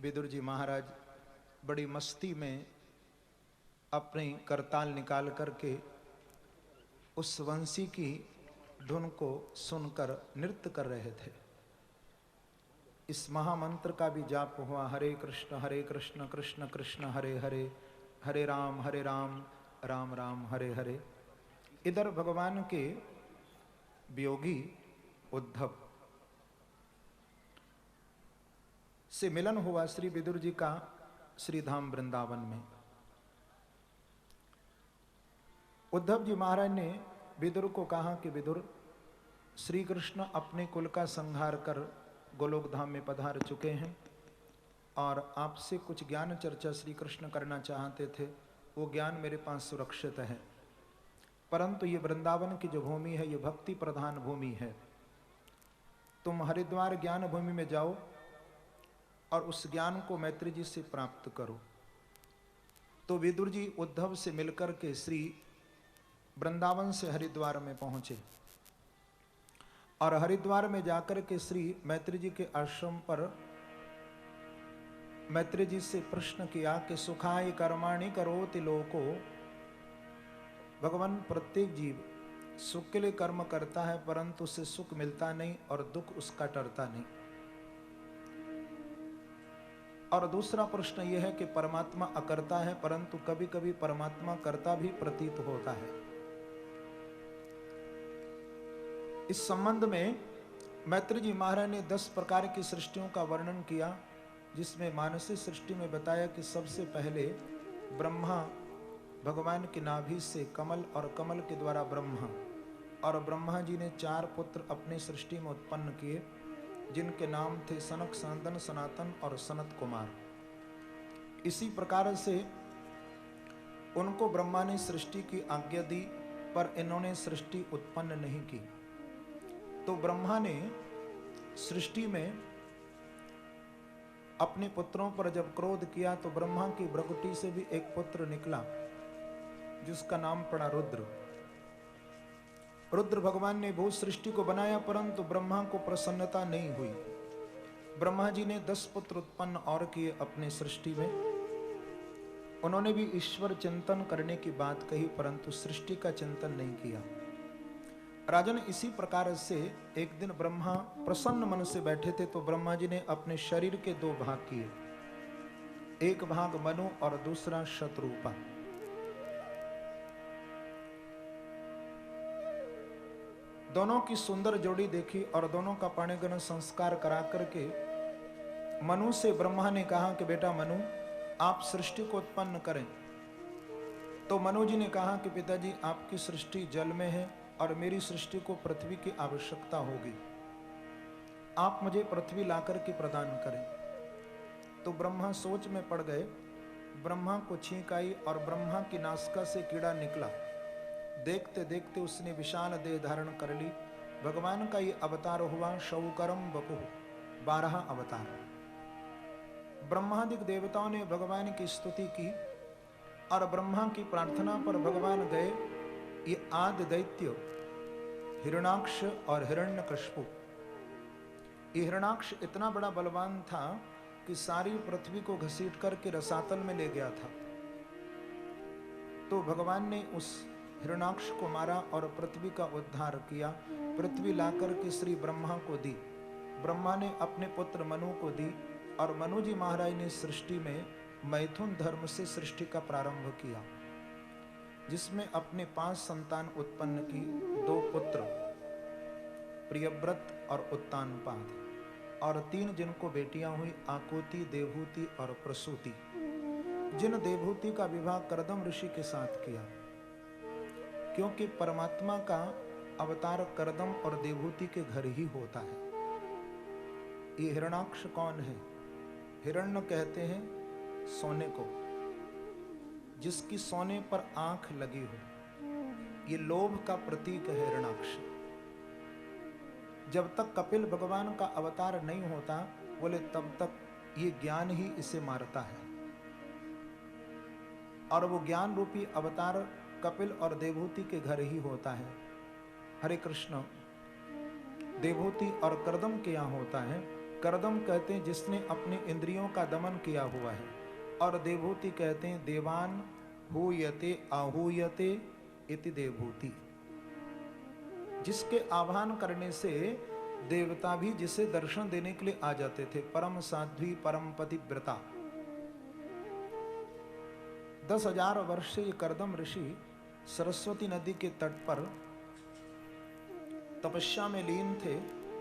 विदुर जी महाराज बड़ी मस्ती में अपनी करताल निकाल करके उस वंशी की धुन को सुनकर नृत्य कर रहे थे। इस महामंत्र का भी जाप हुआ, हरे कृष्ण कृष्ण कृष्ण हरे हरे, हरे राम राम राम हरे हरे। इधर भगवान के वियोगी उद्धव से मिलन हुआ श्री विदुर जी का श्री धाम वृंदावन में। उद्धव जी महाराज ने विदुर को कहा कि विदुर, श्री कृष्ण अपने कुल का संहार कर गोलोक धाम में पधार चुके हैं और आपसे कुछ ज्ञान चर्चा श्री कृष्ण करना चाहते थे। वो ज्ञान मेरे पास सुरक्षित है, परंतु ये वृंदावन की जो भूमि है ये भक्ति प्रधान भूमि है। तुम हरिद्वार ज्ञान भूमि में जाओ और उस ज्ञान को मैत्री जी से प्राप्त करो। तो विदुर जी उद्धव से मिलकर के श्री वृंदावन से हरिद्वार में पहुंचे और हरिद्वार में जाकर के श्री मैत्री जी के आश्रम पर मैत्री जी से प्रश्न किया कि सुखाय कर्माणि करोति लोको। भगवान, प्रत्येक जीव सुख के लिए कर्म करता है परंतु उसे सुख मिलता नहीं और दुख उसका टरता नहीं। और दूसरा प्रश्न यह है कि परमात्मा अकर्ता है परंतु कभी कभी परमात्मा कर्ता भी प्रतीत होता है। इस संबंध में मैत्री जी महाराज ने 10 प्रकार की सृष्टियों का वर्णन किया, जिसमें मानसिक सृष्टि में बताया कि सबसे पहले ब्रह्मा भगवान की नाभि से कमल और कमल के द्वारा ब्रह्मा, और ब्रह्मा जी ने 4 पुत्र अपनी सृष्टि में उत्पन्न किए जिनके नाम थे सनक, सनंदन, सनातन और सनत कुमार। इसी प्रकार से उनको ब्रह्मा ने सृष्टि की आज्ञा दी पर इन्होंने सृष्टि उत्पन्न नहीं की। तो ब्रह्मा ने सृष्टि में अपने पुत्रों पर जब क्रोध किया तो ब्रह्मा की भ्रुकुटी से भी एक पुत्र निकला जिसका नाम पड़ा रुद्र। रुद्र भगवान ने भूत सृष्टि को बनाया परंतु ब्रह्मा को प्रसन्नता नहीं हुई। ब्रह्मा जी ने 10 पुत्र उत्पन्न और किए अपने सृष्टि में। उन्होंने भी ईश्वर चिंतन करने की बात कही परंतु सृष्टि का चिंतन नहीं किया। राजन, इसी प्रकार से एक दिन ब्रह्मा प्रसन्न मन से बैठे थे तो ब्रह्मा जी ने अपने शरीर के 2 भाग किए, एक भाग मनु और दूसरा शत्रुपा। दोनों की सुंदर जोड़ी देखी और दोनों का पाणिग्रहण संस्कार करा करके मनु से ब्रह्मा ने कहा कि बेटा मनु, आप सृष्टि को उत्पन्न करें। तो मनु जी ने कहा कि पिताजी, आपकी सृष्टि जल में है और मेरी सृष्टि को पृथ्वी की आवश्यकता होगी, आप मुझे पृथ्वी लाकर के प्रदान करें। तो ब्रह्मा सोच में पड़ गए। ब्रह्मा को छींक आई और ब्रह्मा की नासिका से कीड़ा निकला। देखते देखते उसने विशाल देह धारण कर ली। भगवान का ये अवतार हुआ शौकरम वपुः, 12 अवतार। ब्रह्मादिक देवताओं ने भगवान की स्तुति की और ब्रह्मा की प्रार्थना पर भगवान गए। ये आदि दैत्य हिरणाक्ष और हिरण्यकश्यप, ये हिरणाक्ष इतना बड़ा बलवान था कि सारी पृथ्वी को घसीट करके रसातल में ले गया था। तो भगवान ने उस हिरणाक्ष को मारा और पृथ्वी का उद्धार किया। पृथ्वी लाकर के श्री ब्रह्मा को दी। ब्रह्मा ने अपने पुत्र मनु को दी और मनु जी महाराज ने सृष्टि में मैथुन धर्म से सृष्टि का प्रारंभ किया, जिसमें अपने 5 संतान उत्पन्न की। 2 पुत्र प्रियव्रत और उत्तानपाद, और 3 जिनको बेटियां हुई, आकुति, देवहूति और प्रसूति। जिन देवहूति का विवाह कर्दम ऋषि के साथ किया, क्योंकि परमात्मा का अवतार कर्दम और देवहूति के घर ही होता है। ये हिरणाक्ष कौन है? हिरण्य कहते हैं सोने को, जिसकी सोने पर आंख लगी हो। ये लोभ का प्रतीक है हिरणाक्ष। जब तक कपिल भगवान का अवतार नहीं होता, बोले तब तक ये ज्ञान ही इसे मारता है। और वो ज्ञान रूपी अवतार कपिल और देवहूति के घर ही होता है। हरे कृष्ण, देवहूति और कर्दम के यहाँ होता है करदम कहते हैं जिसने अपनी इंद्रियों का दमन किया हुआ है, और देवभूति कहते हैं देवान हूयते आहूयते इति देवभूति, जिसके आह्वान करने से देवता भी जिसे दर्शन देने के लिए आ जाते थे। परम साध्वी परम पतिव्रता। 10,000 वर्ष से ये करदम ऋषि सरस्वती नदी के तट पर तपस्या में लीन थे।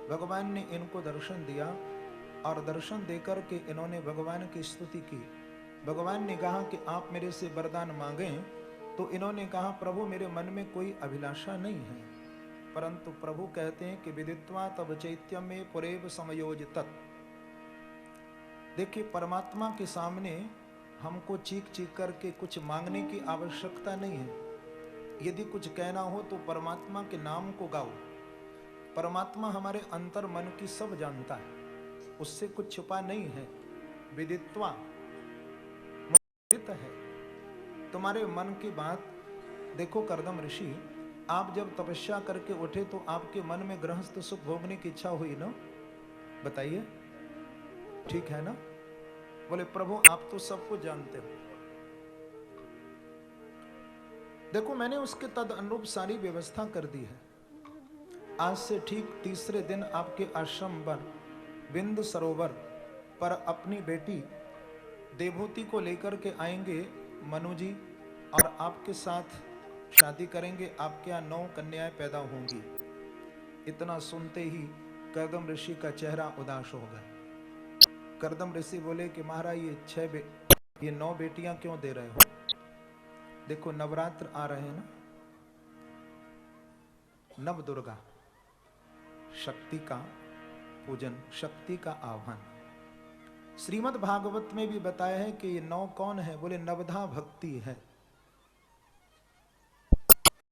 भगवान ने इनको दर्शन दिया और दर्शन देकर के इन्होंने भगवान की स्तुति की। भगवान ने कहा कि आप मेरे से वरदान मांगें, तो इन्होंने कहा प्रभु मेरे मन में कोई अभिलाषा नहीं है, परंतु प्रभु कहते हैं कि विदित्वा तब चैत्यम में पुरेव समयोजित। देखिए, परमात्मा के सामने हमको चीख चीख करके कुछ मांगने की आवश्यकता नहीं है। यदि कुछ कहना हो तो परमात्मा के नाम को गाओ। परमात्मा हमारे अंतर मन की सब जानता है, उससे कुछ छुपा नहीं है। विदित्वा है तुम्हारे मन की बात। देखो करदम ऋषि, आप जब तपस्या करके उठे तो आपके मन में गृहस्थ सुख भोगने की इच्छा हुई ना? बताइए, ठीक है ना? बोले प्रभु आप तो सब कुछ जानते हो। देखो मैंने उसके तद अनुरूप सारी व्यवस्था कर दी है। आज से ठीक तीसरे दिन आपके आश्रम पर बिंद सरोवर पर अपनी बेटी देवभूति को लेकर के आएंगे मनु जी, और आपके साथ शादी करेंगे। आपके यहाँ 9 कन्याएं पैदा होंगी। इतना सुनते ही करदम ऋषि का चेहरा उदास हो गया। करदम ऋषि बोले कि महाराज ये 9 बेटियां क्यों दे रहे हो? देखो नवरात्र आ रहे हैं ना, नव दुर्गा, शक्ति का पूजन, शक्ति का आह्वान। श्रीमद् भागवत में भी बताया है कि ये 9 कौन है? बोले नवधा भक्ति है।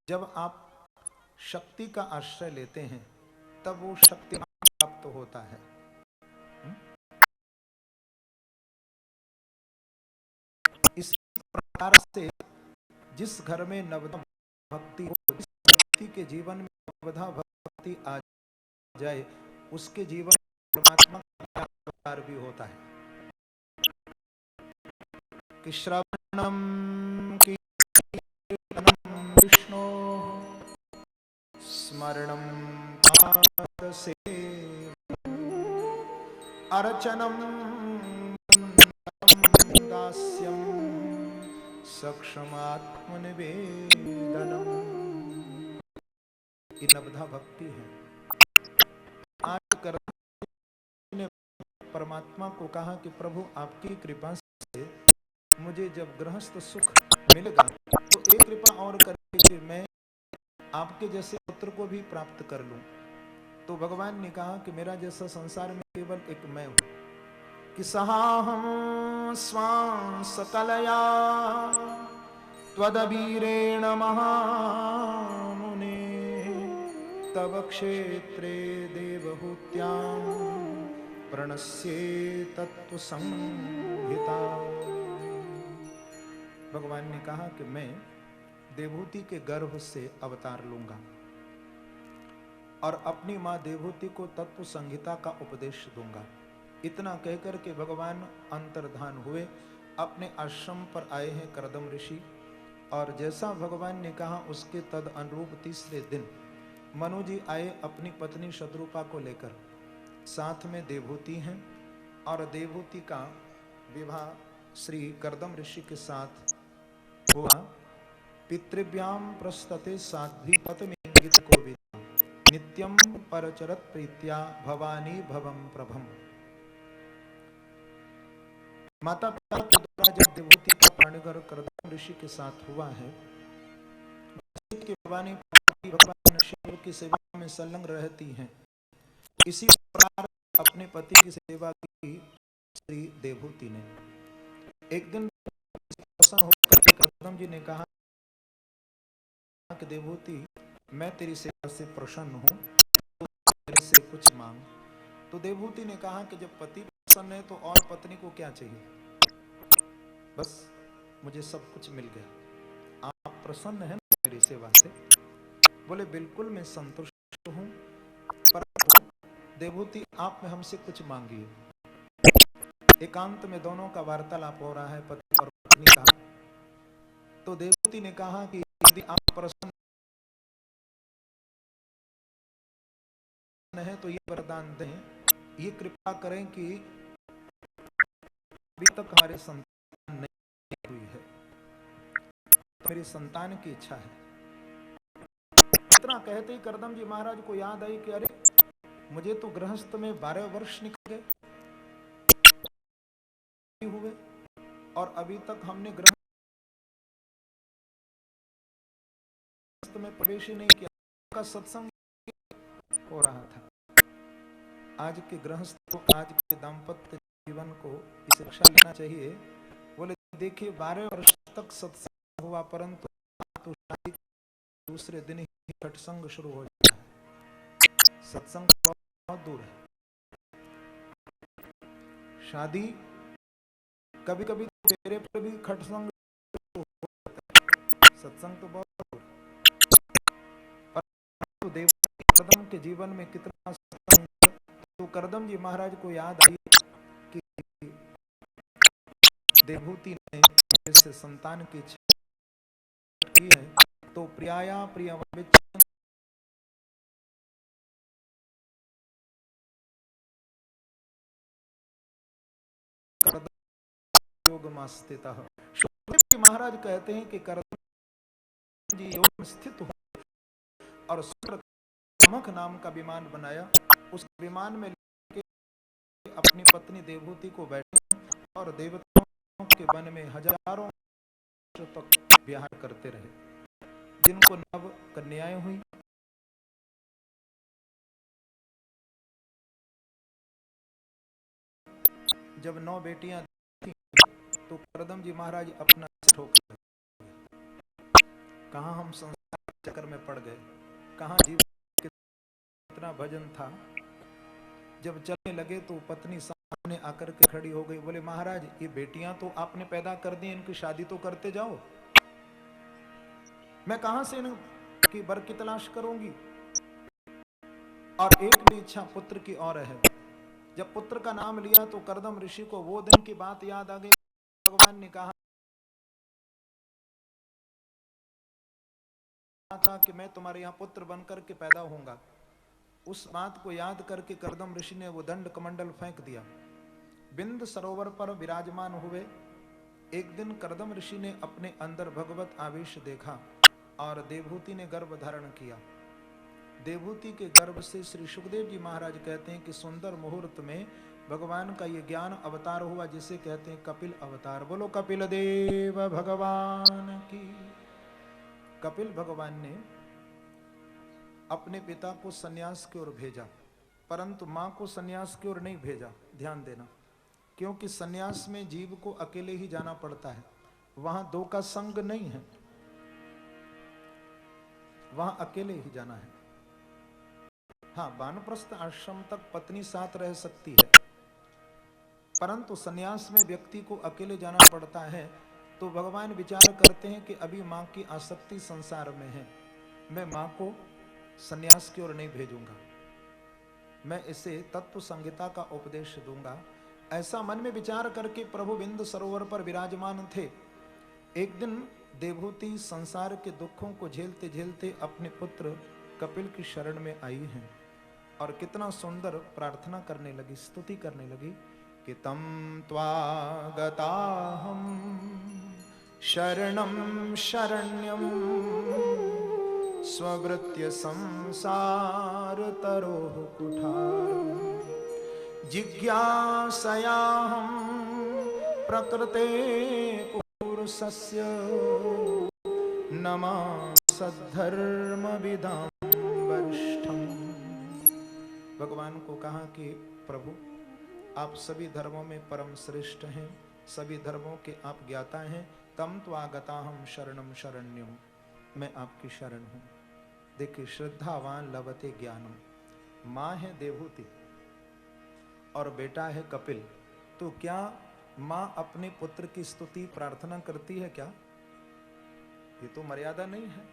जब आप शक्ति का आश्रय लेते हैं तब वो शक्ति प्राप्त होता है। इस प्रकार से जिस घर में नवधा भक्ति हो, जिस व्यक्ति के जीवन में नवधा भक्ति आ जाए, उसके जीवन में परमात्मा का अवतार भी होता है। कि श्रवणम कीर्तनम विष्णु स्मरणम अर्चनम दास्यम सक्षमात्मनिवेदनम। ये नवधा भक्ति है। आज करदम ने परमात्मा को कहा कि प्रभु आपकी कृपा से मुझे जब गृहस्थ सुख मिलेगा तो एक कृपा और करके कि मैं आपके जैसे पुत्र को भी प्राप्त कर लूं। तो भगवान ने कहा कि मेरा जैसा संसार में केवल एक मैं हूं। कि सहाहं स्वां सकलया त्वदबीरेण महामुने तव क्षेत्रे देवहूत्यां प्रणश्ये तत्व संहिता। भगवान ने कहा कि मैं देवहूति के गर्भ से अवतार लूंगा और अपनी मां देवहूति को तत्व संहिता का उपदेश दूंगा। इतना कहकर के भगवान अंतर्धान हुए, अपने आश्रम पर आए हैं करदम ऋषि। और जैसा भगवान ने कहा उसके तद अनुरूप तीसरे दिन मनु जी आए अपनी पत्नी शत्रुपा को लेकर। साथ में देवहूति हैं और देवहूति का विवाह श्री करदम ऋषि के साथ हुआ। पितृभ्याम प्रस्तते साध्वी पतमेंगित कोविदा नित्यम परचरत प्रीत्या भवानी भवम प्रभम। माता पिता के द्वारा जब देवहूति का प्राणिगर करदम ऋषि के साथ हुआ है, के भवानी भगवान शिव की सेवा में संलग्न रहती हैं। इसी प्रकार अपने पति की सेवा की श्री देवहूति ने। एक दिन प्रसन्न होकर करदम जी ने कहा कि देवहूति मैं तेरी सेवा से प्रसन्न हूं, तो मेरे से कुछ मांग। तो देवहूति ने कहा कि जब पति प्रसन्न है तो और पत्नी को क्या चाहिए? बस मुझे सब कुछ मिल गया। आप प्रसन्न हैं मेरी सेवा से? बोले बिल्कुल मैं संतुष्ट हूं। पर देवहूति आप में हमसे कुछ मांगिए। एकांत में दोनों का वार्तालाप हो रहा है, पति और पत्नी का। तो देवहूति ने कहा कि यदि आप प्रसन्न है तो ये वरदान दें, ये कृपा करें कि अभी तक हमारे संतान नहीं हुई है, मेरी संतान की इच्छा है। इतना कहते ही करदम जी महाराज को याद आई कि अरे मुझे तो गृहस्थ में 12 वर्ष निकल गए हुए और अभी तक हमने गृहस्थ में प्रवेश ही नहीं किया। का सत्संग हो रहा था। आज के गृहस्थ को, आज के दाम्पत्य जीवन को इस शिक्षा लेना चाहिए। बोले देखिए 12 वर्ष तक सत्संग हुआ, परंतु तो शादी दूसरे दिन ही सत्संग शुरू हो जाता है। सत्संग बहुत दूर है, शादी कभी कभी तेरे पर भी खटसंग, सत्संग तो बहुत दूर। परंतु देवहूति करदम के जीवन में कितना सत्संग, तो करदम जी महाराज को याद आई कि देवहूति ने जैसे संतान की इच्छा की है, तो प्रियाया प्रिय योग में स्थित। सुखदेव जी महाराज कहते हैं कि करदम जी योग में स्थित हो और सूत्रमुख नाम का विमान बनाया। उस विमान में अपनी पत्नी देवहूति को बैठे और देवताओं के वन में हजारों वर्षों तक विहार करते रहे। जिनको नव कन्याएं हुई, जब 9 बेटियां थी तो करदम जी महाराज अपना ठोक गए। कहां हम संसार चक्कर में पड़ गए, कहां जीवन कितना भजन था। जब चलने लगे तो पत्नी सामने आकर के खड़ी हो गई। बोले महाराज ये बेटियां तो आपने पैदा कर दी, इनकी शादी तो करते जाओ, मैं कहां से इनकी वर की तलाश करूंगी। और एक भी इच्छा पुत्र की और है। जब पुत्र का नाम लिया तो करदम ऋषि को वो दिन की बात याद आ गई। भगवान ने कहा था कि मैं तुम्हारे यहाँ पुत्र बनकर के पैदा होऊंगा। उस बात को याद करके करदम ऋषि ने वो दंड कमंडल फेंक दिया। बिंद सरोवर पर विराजमान हुए। एक दिन करदम ऋषि ने अपने अंदर भगवत आवेश देखा और देवहूति ने गर्भ धारण किया। देवहूति के गर्भ से श्री सुखदेव जी महाराज कहते हैं कि सुंदर मुहूर्त में भगवान का ये ज्ञान अवतार हुआ, जिसे कहते हैं कपिल अवतार। बोलो कपिल देव भगवान की। कपिल भगवान ने अपने पिता को सन्यास की ओर भेजा, परंतु मां को सन्यास की ओर नहीं भेजा। ध्यान देना, क्योंकि सन्यास में जीव को अकेले ही जाना पड़ता है, वहां दो का संग नहीं है, वहां अकेले ही जाना है। हाँ, वानप्रस्थ आश्रम तक पत्नी साथ रह सकती है, परंतु सन्यास में व्यक्ति को अकेले जाना पड़ता है। तो भगवान विचार करते हैं कि अभी मां की आसक्ति संसार में है, मैं मां को सन्यास की ओर नहीं भेजूंगा, मैं इसे तत्व संहिता का उपदेश दूंगा। ऐसा मन में विचार करके प्रभु बिंद सरोवर पर विराजमान थे। एक दिन देवहूति संसार के दुखों को झेलते झेलते अपने पुत्र कपिल की शरण में आई हैं और कितना सुंदर प्रार्थना करने लगी, स्तुति करने लगी कि तम त्वागताहं शरणं शरण्यं स्ववृत्य संसार तरोः कुठार जिज्ञासयाहं प्रकृते पुरुषस्य नमः सद्धर्म विदां वरिष्ठम्। भगवान को कहा कि प्रभु आप सभी धर्मों में परम श्रेष्ठ हैं, सभी धर्मों के आप ज्ञाता हैं। तम त्वागताहं शरणं शरण्यं, मैं आपकी शरण हूं। देखिए, श्रद्धावान लभते ज्ञानम। मां है देवहूति और बेटा है कपिल, तो क्या मां अपने पुत्र की स्तुति प्रार्थना करती है क्या? ये तो मर्यादा नहीं है।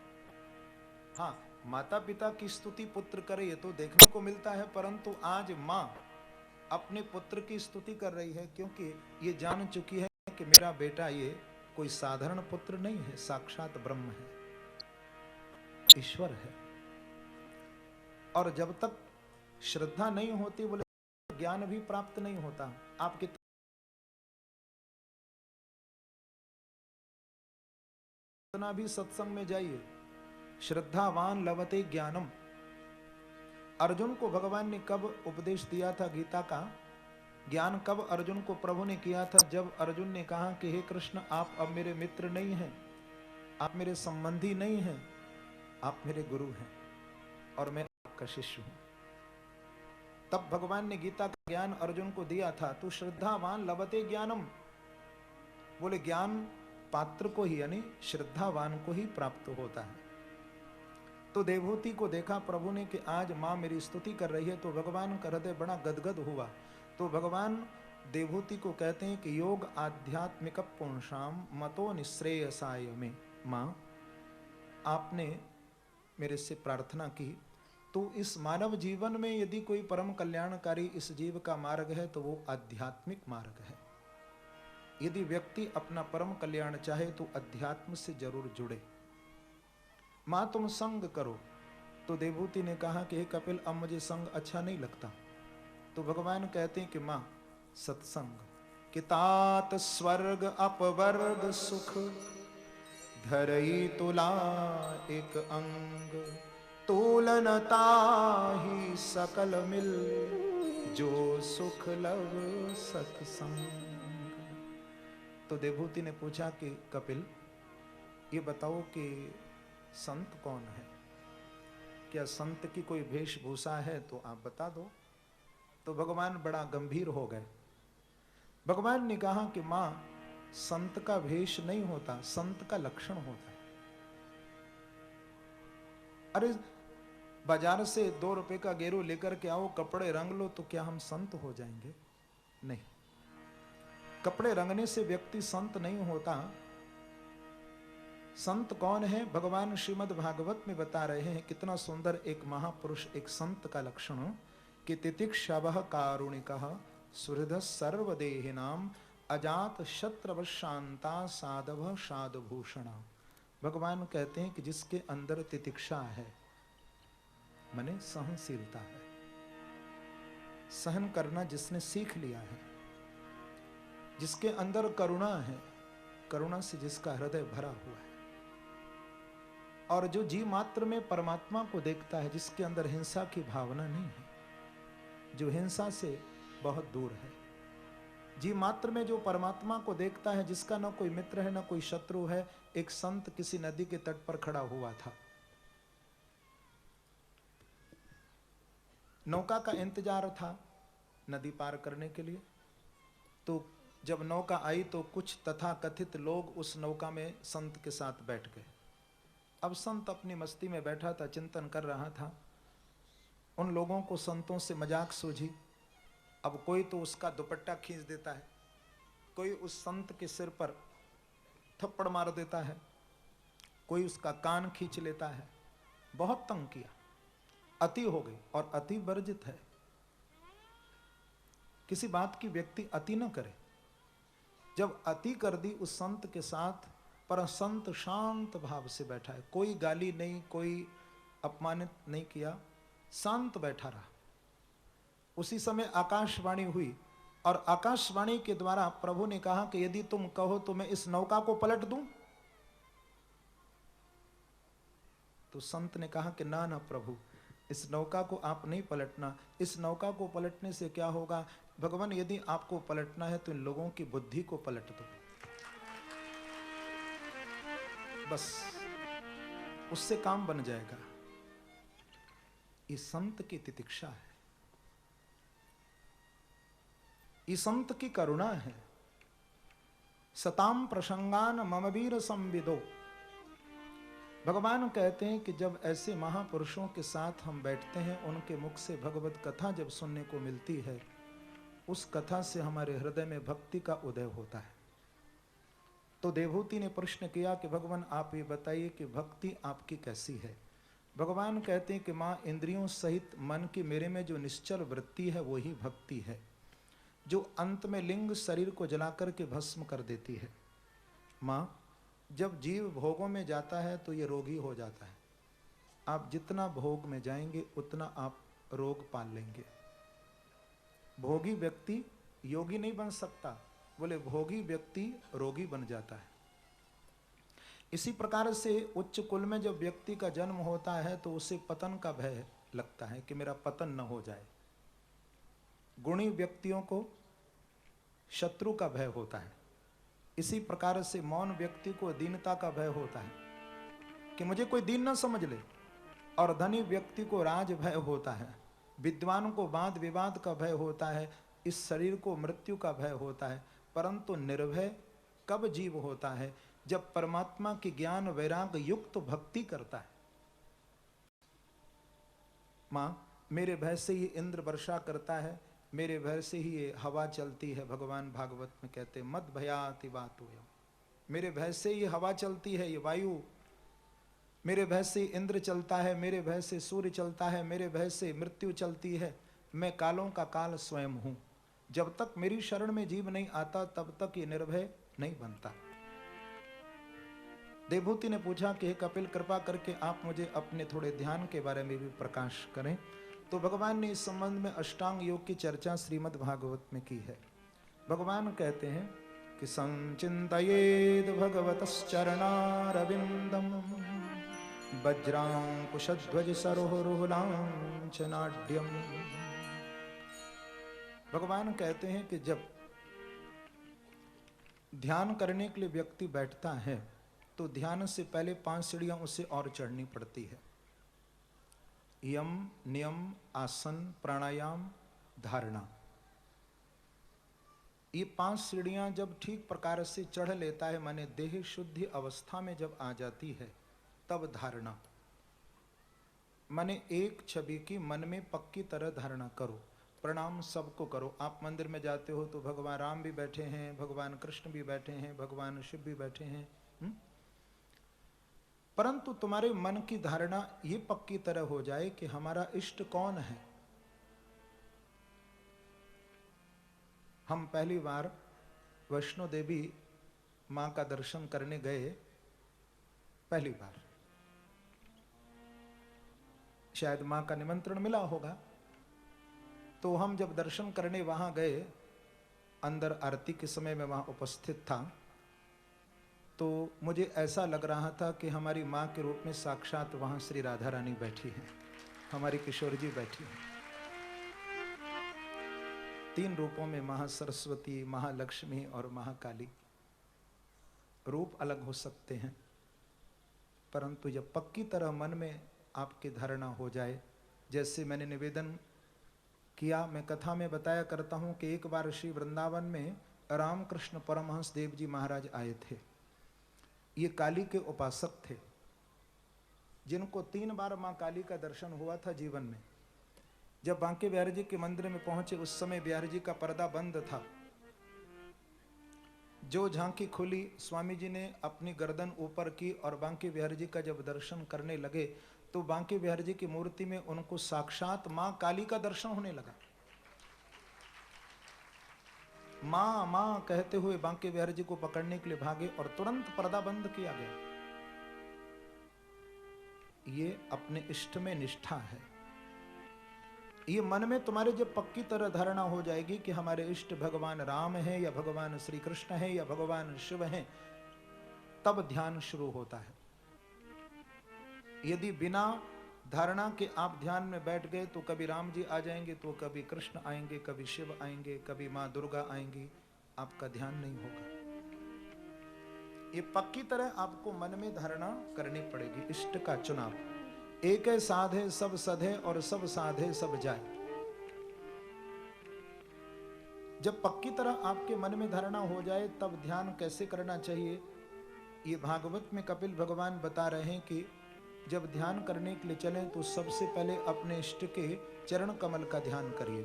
हाँ, माता पिता की स्तुति पुत्र करे ये तो देखने को मिलता है, परंतु आज माँ अपने पुत्र की स्तुति कर रही है, क्योंकि ये जान चुकी है कि मेरा बेटा ये कोई साधारण पुत्र नहीं है, साक्षात ब्रह्म है, ईश्वर है। और जब तक श्रद्धा नहीं होती, बोले ज्ञान भी प्राप्त नहीं होता। आप कितना भी सत्संग में जाइए, श्रद्धावान लवते ज्ञानम। अर्जुन को भगवान ने कब उपदेश दिया था गीता का? ज्ञान कब अर्जुन को प्रभु ने किया था? जब अर्जुन ने कहा कि हे कृष्ण, आप अब मेरे मित्र नहीं हैं, आप मेरे संबंधी नहीं हैं, आप मेरे गुरु हैं और मैं आपका शिष्य हूं। तब भगवान ने गीता का ज्ञान अर्जुन को दिया था। तू श्रद्धावान लभते ज्ञानम, बोले ज्ञान पात्र को ही यानी श्रद्धावान को ही प्राप्त होता है। तो देवहूति को देखा प्रभु ने कि आज माँ मेरी स्तुति कर रही है, तो भगवान का हृदय बड़ा गदगद हुआ। तो भगवान देवहूति को कहते हैं कि योग आध्यात्मिक पुंसाम मतो निश्रेयसाय में। माँ, आपने मेरे से प्रार्थना की, तो इस मानव जीवन में यदि कोई परम कल्याणकारी इस जीव का मार्ग है तो वो आध्यात्मिक मार्ग है। यदि व्यक्ति अपना परम कल्याण चाहे तो अध्यात्म से जरूर जुड़े। माँ तुम संग करो। तो देवहूति ने कहा कि हे कपिल, अब मुझे संग अच्छा नहीं लगता। तो भगवान कहते हैं कि माँ सत्संग कितात स्वर्ग अपवर्ग सुख धरई तुला एक अंग तोलनता ही सकल मिल जो सुख लव सत्संग। तो देवहूति ने पूछा कि कपिल, ये बताओ कि संत कौन है? क्या संत की कोई वेशभूषा है तो आप बता दो। तो भगवान बड़ा गंभीर हो गए। भगवान ने कहा कि मां, संत का वेश नहीं होता, संत का लक्षण होता है। अरे बाजार से 2 रुपए का गेरू लेकर के आओ, कपड़े रंग लो, तो क्या हम संत हो जाएंगे? नहीं। कपड़े रंगने से व्यक्ति संत नहीं होता। संत कौन है? भगवान श्रीमद् भागवत में बता रहे हैं। कितना सुंदर एक महापुरुष, एक संत का लक्षण कि तितिक्षवः कारुणिकः सुहृदः सर्वदेहिनाम अजात शत्रव शांता साधव साधुभूषणा। भगवान कहते हैं कि जिसके अंदर तितिक्षा है, माने सहनशीलता है, सहन करना जिसने सीख लिया है, जिसके अंदर करुणा है, करुणा से जिसका हृदय भरा हुआ है, और जो जीव मात्र में परमात्मा को देखता है, जिसके अंदर हिंसा की भावना नहीं है, जो हिंसा से बहुत दूर है, जीव मात्र में जो परमात्मा को देखता है, जिसका न कोई मित्र है न कोई शत्रु है। एक संत किसी नदी के तट पर खड़ा हुआ था, नौका का इंतजार था नदी पार करने के लिए। तो जब नौका आई तो कुछ तथाकथित लोग उस नौका में संत के साथ बैठ गए। अब संत अपनी मस्ती में बैठा था, चिंतन कर रहा था। उन लोगों को संतों से मजाक सूझी। अब कोई तो उसका दुपट्टा खींच देता है, कोई उस संत के सिर पर थप्पड़ मार देता है, कोई उसका कान खींच लेता है। बहुत तंग किया, अति हो गई, और अति वर्जित है। किसी बात की व्यक्ति अति न करे। जब अति कर दी उस संत के साथ, पर संत शांत भाव से बैठा है, कोई गाली नहीं, कोई अपमानित नहीं किया, शांत बैठा रहा। उसी समय आकाशवाणी हुई, और आकाशवाणी के द्वारा प्रभु ने कहा कि यदि तुम कहो तो मैं इस नौका को पलट दूं। तो संत ने कहा कि ना ना प्रभु, इस नौका को आप नहीं पलटना। इस नौका को पलटने से क्या होगा? भगवान, यदि आपको पलटना है तो इन लोगों की बुद्धि को पलट दो, बस उससे काम बन जाएगा। ये संत की तितिक्षा है, ये संत की करुणा है। सताम प्रसंगान मम वीर संविदो। भगवान कहते हैं कि जब ऐसे महापुरुषों के साथ हम बैठते हैं, उनके मुख से भगवत कथा जब सुनने को मिलती है, उस कथा से हमारे हृदय में भक्ति का उदय होता है। तो देवहूति ने प्रश्न किया कि भगवान आप ये बताइए कि भक्ति आपकी कैसी है? भगवान कहते हैं कि माँ, इंद्रियों सहित मन की मेरे में जो निश्चल वृत्ति है वो ही भक्ति है, जो अंत में लिंग शरीर को जला करके भस्म कर देती है। माँ, जब जीव भोगों में जाता है तो ये रोगी हो जाता है। आप जितना भोग में जाएंगे उतना आप रोग पाल लेंगे। भोगी व्यक्ति योगी नहीं बन सकता, बोले भोगी व्यक्ति रोगी बन जाता है। इसी प्रकार से उच्च कुल में जब व्यक्ति का जन्म होता है तो उसे पतन का भय लगता है कि मेरा पतन न हो जाए। गुणी व्यक्तियों को शत्रु का भय होता है। इसी प्रकार से मौन व्यक्ति को दीनता का भय होता है कि मुझे कोई दीन न समझ ले। और धनी व्यक्ति को राज भय होता है, विद्वान को वाद विवाद का भय होता है, इस शरीर को मृत्यु का भय होता है। परंतु निर्भय कब जीव होता है? जब परमात्मा की ज्ञान वैराग युक्त भक्ति करता है। मां, मेरे भय से ही इंद्र वर्षा करता है, मेरे भय से ही ये हवा चलती है। भगवान भागवत में कहते मद भयाति वातोयम, मेरे भय से ये हवा चलती है, ये वायु, मेरे भय से इंद्र चलता है, मेरे भय से सूर्य चलता है, मेरे भय से मृत्यु चलती है। मैं कालों का काल स्वयं हूं। जब तक मेरी शरण में जीव नहीं आता तब तक ये निर्भय नहीं बनता। देवभूति ने पूछा कि हे कपिल, कृपा करके आप मुझे अपने थोड़े ध्यान के बारे में भी प्रकाश करें। तो भगवान ने इस संबंध में अष्टांग योग की चर्चा श्रीमद् भागवत में की है। भगवान कहते हैं कि संचिन्तयेद भगवतश्चरणारविन्दम वज्रांकुशध्वज सरोरुलांचनाढ्यम। भगवान कहते हैं कि जब ध्यान करने के लिए व्यक्ति बैठता है तो ध्यान से पहले 5 सीढ़ियां उसे और चढ़नी पड़ती है। यम, नियम, आसन, प्राणायाम, धारणा। ये 5 सीढ़ियां जब ठीक प्रकार से चढ़ लेता है, माने देह शुद्धि अवस्था में जब आ जाती है, तब धारणा, माने एक छवि की मन में पक्की तरह धारणा करो। प्रणाम सबको करो। आप मंदिर में जाते हो तो भगवान राम भी बैठे हैं, भगवान कृष्ण भी बैठे हैं, भगवान शिव भी बैठे हैं, परंतु तुम्हारे मन की धारणा ये पक्की तरह हो जाए कि हमारा इष्ट कौन है। हम पहली बार वैष्णो देवी मां का दर्शन करने गए, पहली बार, शायद मां का निमंत्रण मिला होगा। तो हम जब दर्शन करने वहां गए, अंदर आरती के समय में वहां उपस्थित था, तो मुझे ऐसा लग रहा था कि हमारी माँ के रूप में साक्षात वहाँ श्री राधा रानी बैठी हैं, हमारी किशोर जी बैठी हैं। 3 रूपों में, महासरस्वती, महालक्ष्मी और महाकाली। रूप अलग हो सकते हैं, परंतु जब पक्की तरह मन में आपकी धारणा हो जाए, जैसे मैंने निवेदन किया, मैं कथा में बताया करता हूँ कि एक बार श्री वृंदावन में रामकृष्ण परमहंस देव जी महाराज आए थे। ये काली के उपासक थे, जिनको 3 बार मां काली का दर्शन हुआ था जीवन में। जब बांके बिहारी जी के मंदिर में पहुंचे उस समय बिहारी जी का पर्दा बंद था। जो झांकी खुली, स्वामी जी ने अपनी गर्दन ऊपर की और बांके बिहारी जी का जब दर्शन करने लगे तो बांके बिहारी जी की मूर्ति में उनको साक्षात मां काली का दर्शन होने लगा। मां मां कहते हुए बांके बिहारी जी को पकड़ने के लिए भागे और तुरंत पर्दा बंद किया गया। ये अपने इष्ट में निष्ठा है। ये मन में तुम्हारे जब पक्की तरह धारणा हो जाएगी कि हमारे इष्ट भगवान राम है या भगवान श्री कृष्ण है या भगवान शिव है, तब ध्यान शुरू होता है। यदि बिना धारणा के आप ध्यान में बैठ गए तो कभी राम जी आ जाएंगे, तो कभी कृष्ण आएंगे, कभी शिव आएंगे, कभी मां दुर्गा आएंगी, आपका ध्यान नहीं होगा। ये पक्की तरह आपको मन में धारणा करनी पड़ेगी। इष्ट का चुनाव, एक है साधे सब सधे और सब साधे सब जाए। जब पक्की तरह आपके मन में धारणा हो जाए तब ध्यान कैसे करना चाहिए, ये भागवत में कपिल भगवान बता रहे हैं कि जब ध्यान करने के लिए चलें तो सबसे पहले अपने इष्ट के चरण कमल का ध्यान करिए।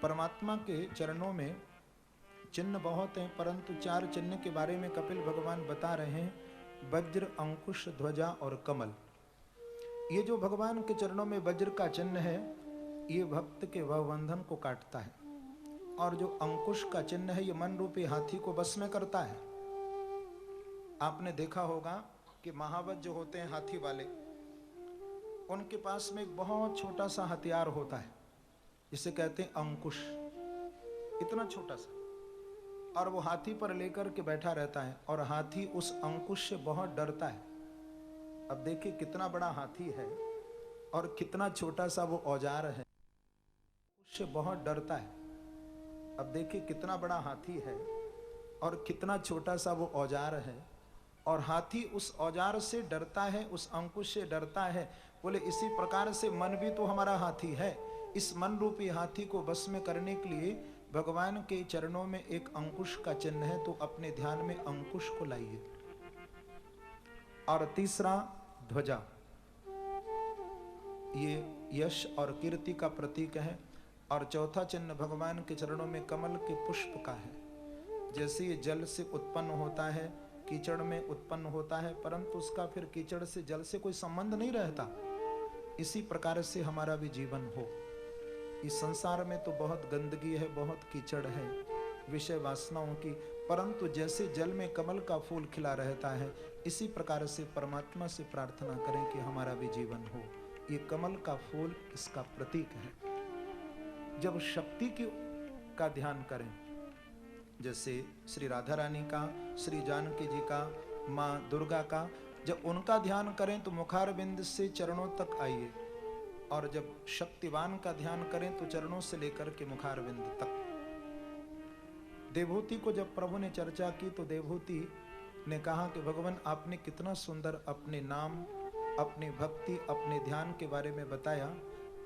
परमात्मा के चरणों में चिन्ह बहुत हैं, परंतु 4 चिन्ह के बारे में कपिल भगवान बता रहे हैं, वज्र, अंकुश, ध्वजा और कमल। ये जो भगवान के चरणों में वज्र का चिन्ह है, ये भक्त के वह बंधन को काटता है। और जो अंकुश का चिन्ह है, ये मन रूपी हाथी को बस में करता है। आपने देखा होगा कि महावत जो होते हैं हाथी वाले, उनके पास में एक बहुत छोटा सा हथियार होता है जिसे कहते हैं अंकुश, इतना छोटा सा, और वो हाथी पर लेकर के बैठा रहता है और हाथी उस अंकुश से बहुत डरता है। अब देखिए कितना बड़ा हाथी है और कितना छोटा सा वो औजार है, उससे बहुत डरता है। अब देखिए कितना बड़ा हाथी है और कितना छोटा सा वो औजार है, और हाथी उस औजार से डरता है, उस अंकुश से डरता है। बोले इसी प्रकार से मन भी तो हमारा हाथी है। इस मन रूपी हाथी को बस में करने के लिए भगवान के चरणों में एक अंकुश का चिन्ह है, तो अपने ध्यान में अंकुश को लाइए। और तीसरा ध्वजा, ये यश और कीर्ति का प्रतीक है। और चौथा चिन्ह भगवान के चरणों में कमल के पुष्प का है। जैसे ये जल से उत्पन्न होता है, कीचड़ में उत्पन्न होता है, परंतु उसका फिर कीचड़ से जल से कोई संबंध नहीं रहता, इसी प्रकार से हमारा भी जीवन हो। इस संसार में तो बहुत गंदगी है, बहुत कीचड़ है विषय वासनाओं की, परंतु जैसे जल में कमल का फूल खिला रहता है, इसी प्रकार से परमात्मा से प्रार्थना करें कि हमारा भी जीवन हो। ये कमल का फूल इसका प्रतीक है। जब शक्ति का ध्यान करें, जैसे श्री राधा रानी का, श्री जानकी जी का, माँ दुर्गा का, जब उनका ध्यान करें तो मुखारविंद से चरणों तक आइए, और जब शक्तिवान का ध्यान करें तो चरणों से लेकर के मुखारविंद तक। देवहूति को जब प्रभु ने चर्चा की तो देवहूति ने कहा कि भगवान आपने कितना सुंदर अपने नाम, अपनी भक्ति, अपने ध्यान के बारे में बताया,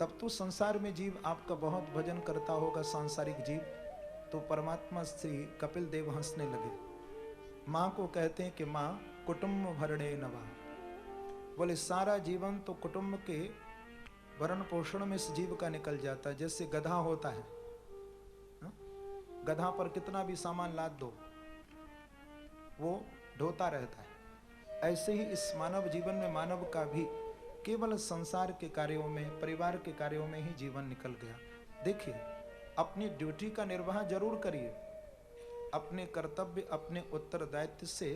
तब तो संसार में जीव आपका बहुत भजन करता होगा, सांसारिक जीव। तो परमात्मा श्री कपिल देव हंसने लगे। माँ को कहते हैं कि माँ कुटुंब भरणे नवा, बोले सारा जीवन तो कुटुंब के भरण पोषण में इस जीव का निकल जाता है। जैसे गधा होता है, गधा पर कितना भी सामान लाद दो वो ढोता रहता है, ऐसे ही इस मानव जीवन में मानव का भी केवल संसार के कार्यों में, परिवार के कार्यों में ही जीवन निकल गया। देखिए, अपनी ड्यूटी का निर्वाह जरूर करिए, अपने कर्तव्य, अपने उत्तरदायित्व से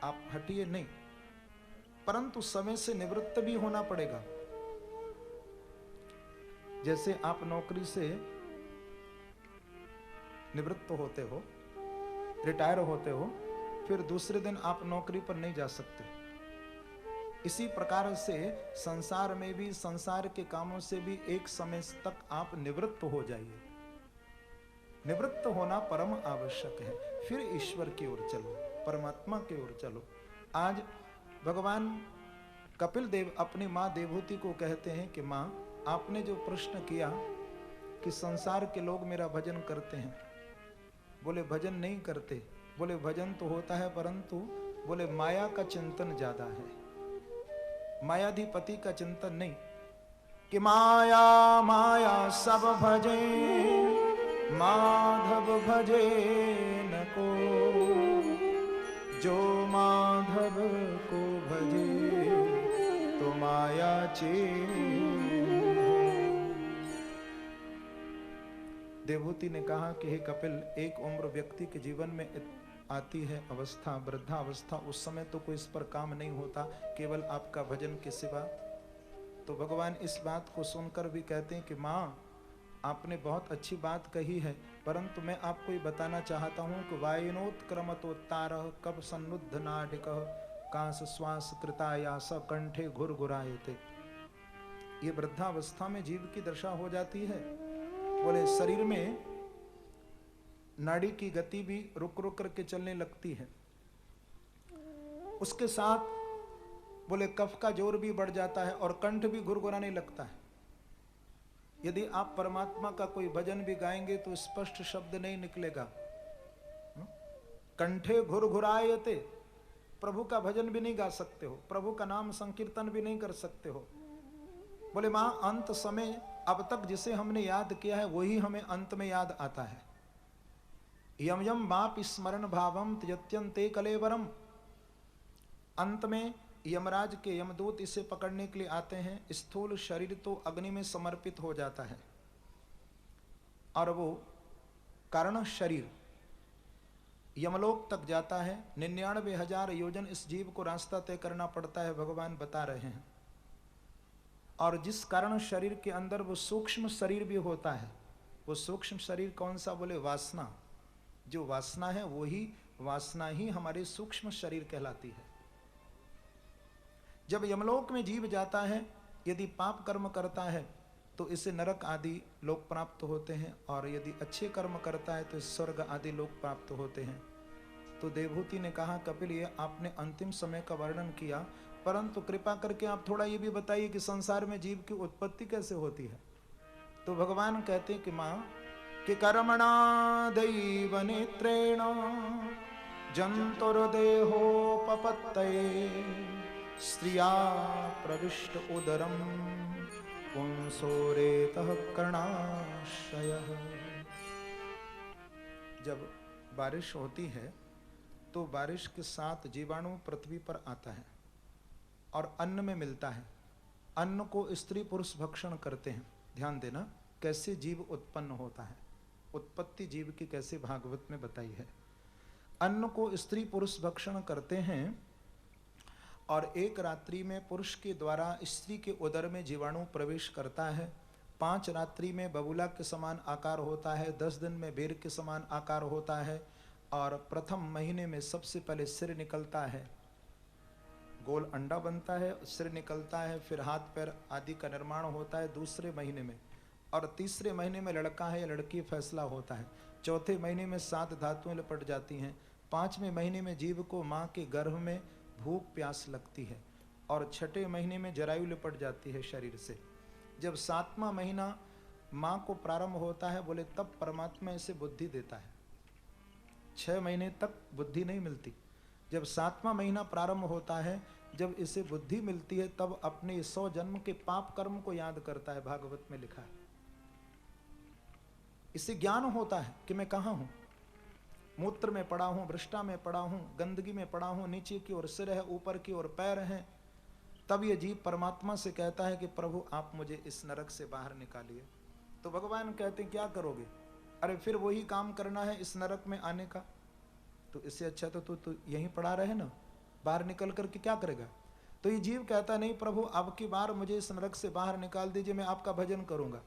आप हटिए नहीं, परंतु समय से निवृत्त भी होना पड़ेगा। जैसे आप नौकरी से निवृत्त होते हो, रिटायर होते हो, फिर दूसरे दिन आप नौकरी पर नहीं जा सकते, इसी प्रकार से संसार में भी, संसार के कामों से भी एक समय तक आप निवृत्त हो जाइए। निवृत्त होना परम आवश्यक है, फिर ईश्वर की ओर चलो, परमात्मा की ओर चलो। आज भगवान कपिल देव अपनी माँ देवहूति को कहते हैं कि माँ, आपने जो प्रश्न किया कि संसार के लोग मेरा भजन करते हैं, बोले भजन नहीं करते, बोले भजन तो होता है, परंतु बोले माया का चिंतन ज्यादा है, मायाधिपति का चिंतन नहीं। कि माया माया सब भजे, माधव भजे न को, जो माधव को भजे तो माया चे। देवहूति ने कहा कि हे कपिल, एक उम्र व्यक्ति के जीवन में आती है अवस्था, वृद्धावस्था, उस समय तो कोई इस पर काम नहीं होता, केवल आपका भजन के सिवा। तो भगवान इस बात को सुनकर भी कहते हैं कि माँ, आपने बहुत अच्छी बात कही है, परंतु मैं आपको ये बताना चाहता हूँ कि वायनोत्क्रमतोत्तार कब सन्नुद्ध नाटिक कांस श्वास कृताया स कंठे घुरघुरायते। ये वृद्धावस्था में जीव की दशा हो जाती है। बोले शरीर में नाड़ी की गति भी रुक रुक करके चलने लगती है, उसके साथ बोले कफ का जोर भी बढ़ जाता है और कंठ भी घुरघुराने लगता है। यदि आप परमात्मा का कोई भजन भी गाएंगे तो स्पष्ट शब्द नहीं निकलेगा। कंठे घुरघुरायते, प्रभु का भजन भी नहीं गा सकते हो, प्रभु का नाम संकीर्तन भी नहीं कर सकते हो। बोले मां, अंत समय अब तक जिसे हमने याद किया है वही हमें अंत में याद आता है। यम यम बाप स्मरण भावम त्यत्यंते कलेवरम। अंत में यमराज के यमदूत इसे पकड़ने के लिए आते हैं। स्थूल शरीर तो अग्नि में समर्पित हो जाता है और वो कारण शरीर यमलोक तक जाता है। 99,000 योजन इस जीव को रास्ता तय करना पड़ता है, भगवान बता रहे हैं। और जिस कारण शरीर के अंदर वो सूक्ष्म शरीर भी होता है, वो सूक्ष्म शरीर कौन सा? बोले वासना। जो वासना है वही वासना ही हमारे सूक्ष्म शरीर कहलाती है। जब यमलोक में जीव जाता है, यदि पाप कर्म करता है तो इसे नरक आदि लोक प्राप्त होते हैं, और यदि अच्छे कर्म करता है तो स्वर्ग आदि लोक प्राप्त होते हैं। तो देवहूति ने कहा, कपिल ये आपने अंतिम समय का वर्णन किया, परंतु कृपा करके आप थोड़ा ये भी बताइए कि संसार में जीव की उत्पत्ति कैसे होती है। तो भगवान कहते हैं कि माँ कि कर्मणा दैव नेत्रेण जंतुर्देहोपपत्तये स्त्रिया प्रविष्ट उदरम पुंसोरेतः कर्णाशयः। जब बारिश होती है तो बारिश के साथ जीवाणु पृथ्वी पर आता है और अन्न में मिलता है। अन्न को स्त्री पुरुष भक्षण करते हैं। ध्यान देना कैसे जीव उत्पन्न होता है, उत्पत्ति जीव की कैसे भागवत में बताई है। अन्न को स्त्री पुरुष भक्षण करते हैं और एक रात्रि में पुरुष के द्वारा स्त्री के उदर में जीवाणु प्रवेश करता है। 5 रात्रि में बबूला के समान आकार होता है, 10 दिन में बेर के समान आकार होता है, और प्रथम महीने में सबसे पहले सिर निकलता है, गोल अंडा बनता है, सिर निकलता है, फिर हाथ पैर आदि का निर्माण होता है दूसरे महीने में, और तीसरे महीने में लड़का है या लड़की फैसला होता है। चौथे महीने में 7 धातुएं लपट जाती हैं। 5वें महीने में जीव को माँ के गर्भ में भूख प्यास लगती है, और 6ठे महीने में जरायु लिपट जाती है शरीर से। जब 7वां महीना माँ को प्रारंभ होता है, बोले तब परमात्मा इसे बुद्धि देता है। 6 महीने तक बुद्धि नहीं मिलती। जब 7वां महीना प्रारंभ होता है, जब इसे बुद्धि मिलती है, तब अपने 100 जन्म के पाप कर्म को याद करता है। भागवत में लिखा है, इसे ज्ञान होता है कि मैं कहाँ हूँ। मूत्र में पड़ा हूँ, वृष्टा में पड़ा हूँ, गंदगी में पड़ा हूँ, नीचे की ओर सिर है, ऊपर की ओर पैर हैं। तब ये जीव परमात्मा से कहता है कि प्रभु आप मुझे इस नरक से बाहर निकालिए। तो भगवान कहते हैं क्या करोगे? अरे फिर वही काम करना है इस नरक में आने का, तो इससे अच्छा तो तू यहीं पड़ा रहे ना, बाहर निकल करके क्या करेगा? तो ये जीव कहता नहीं प्रभु अब की बार मुझे इस नरक से बाहर निकाल दीजिए, मैं आपका भजन करूंगा।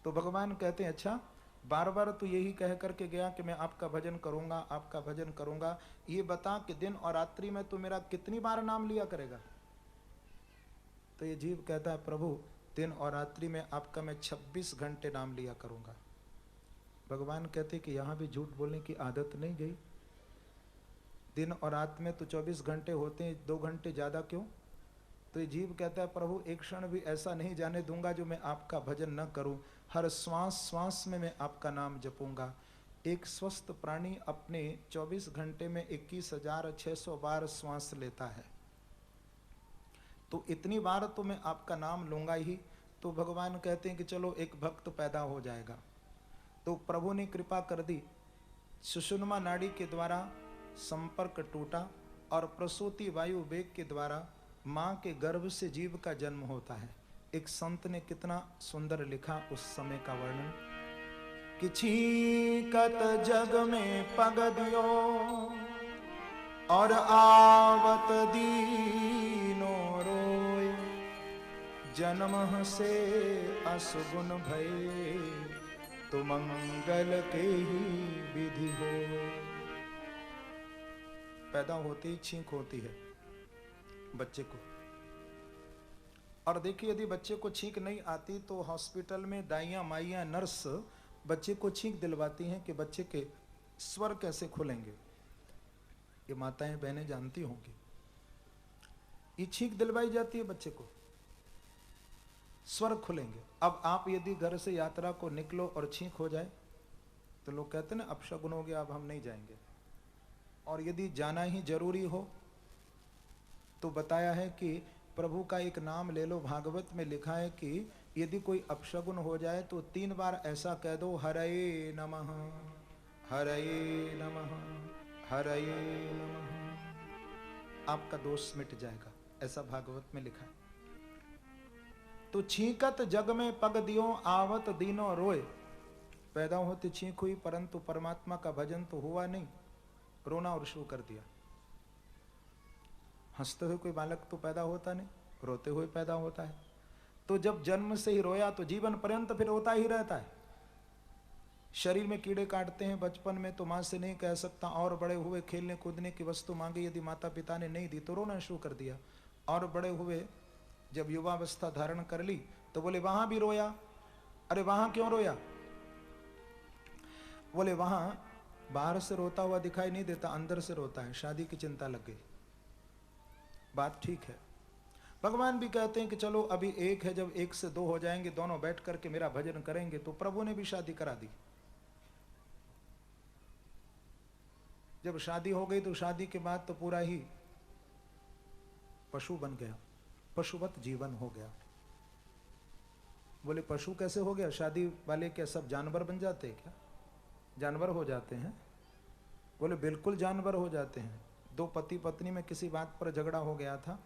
तो भगवान कहते हैं अच्छा बार बार तू यही कह करके गया कि मैं आपका भजन करूंगा, आपका भजन करूंगा, ये बता कि दिन और रात्रि में तू मेरा कितनी बार नाम लिया करेगा? तो ये जीव कहता है प्रभु दिन और रात्रि में आपका मैं 26 घंटे नाम लिया करूंगा। भगवान कहते कि यहां भी झूठ बोलने की आदत नहीं गई। दिन और रात में तो 24 घंटे होते हैं, 2 घंटे ज्यादा क्यों? तो ये जीव कहता है प्रभु एक क्षण भी ऐसा नहीं जाने दूंगा जो मैं आपका भजन न करूं। हर श्वास श्वास में मैं आपका नाम जपूंगा। एक स्वस्थ प्राणी अपने 24 घंटे में 21,600 बार श्वास लेता है, तो इतनी बार तो मैं आपका नाम लूंगा ही। तो भगवान कहते हैं कि चलो एक भक्त पैदा हो जाएगा। तो प्रभु ने कृपा कर दी, सुषुम्ना नाड़ी के द्वारा संपर्क टूटा और प्रसूति वायु वेग के द्वारा माँ के गर्भ से जीव का जन्म होता है। एक संत ने कितना सुंदर लिखा उस समय का वर्णन कि छीकत जग में पग दियो और आवत दीनो रोय, जन्म से असुगुन भय तो मंगल के ही विधि हो। पैदा होते ही छींक होती है बच्चे को, और देखिए यदि बच्चे को छींक नहीं आती तो हॉस्पिटल में दाइयां माइयां नर्स बच्चे को छींक दिलवाती हैं कि बच्चे के स्वर कैसे खुलेंगे। ये माताएं बहनें जानती होंगी, ये छींक दिलवाई जाती है बच्चे को, स्वर खुलेंगे। अब आप यदि घर से यात्रा को निकलो और छींक हो जाए तो लोग कहते हैं ना अपशगुन हो गया, अब हम नहीं जाएंगे। और यदि जाना ही जरूरी हो तो बताया है कि प्रभु का एक नाम ले लो। भागवत में लिखा है कि यदि कोई अपशगुन हो जाए तो 3 बार ऐसा कह दो हरये नमः, हरये नमः, हरये नमः। आपका दोष मिट जाएगा, ऐसा भागवत में लिखा है। तो छींकत जग में पग दियो आवत दीनो रोए। पैदा होते छींक हुई परंतु परमात्मा का भजन तो हुआ नहीं, रोना और शुरू कर दिया। हंसते हुए कोई बालक तो पैदा होता नहीं, रोते हुए पैदा होता है। तो जब जन्म से ही रोया तो जीवन पर्यंत फिर रोता ही रहता है। शरीर में कीड़े काटते हैं बचपन में तो माँ से नहीं कह सकता, और बड़े हुए खेलने कूदने की वस्तु मांगी, यदि माता पिता ने नहीं दी तो रोना शुरू कर दिया। और बड़े हुए जब युवावस्था धारण कर ली तो बोले वहां भी रोया। अरे वहां क्यों रोया? बोले वहां बाहर से रोता हुआ दिखाई नहीं देता, अंदर से रोता है, शादी की चिंता लग गई। बात ठीक है। भगवान भी कहते हैं कि चलो अभी एक है, जब एक से दो हो जाएंगे, दोनों बैठ करके मेरा भजन करेंगे। तो प्रभु ने भी शादी करा दी। जब शादी हो गई तो शादी के बाद तो पूरा ही पशु बन गया, पशुवत जीवन हो गया। बोले पशु कैसे हो गया? शादी वाले क्या सब जानवर बन जाते हैं क्या? जानवर हो जाते हैं? बोले बिल्कुल जानवर हो जाते हैं। दो पति पत्नी में किसी बात पर झगड़ा हो गया था,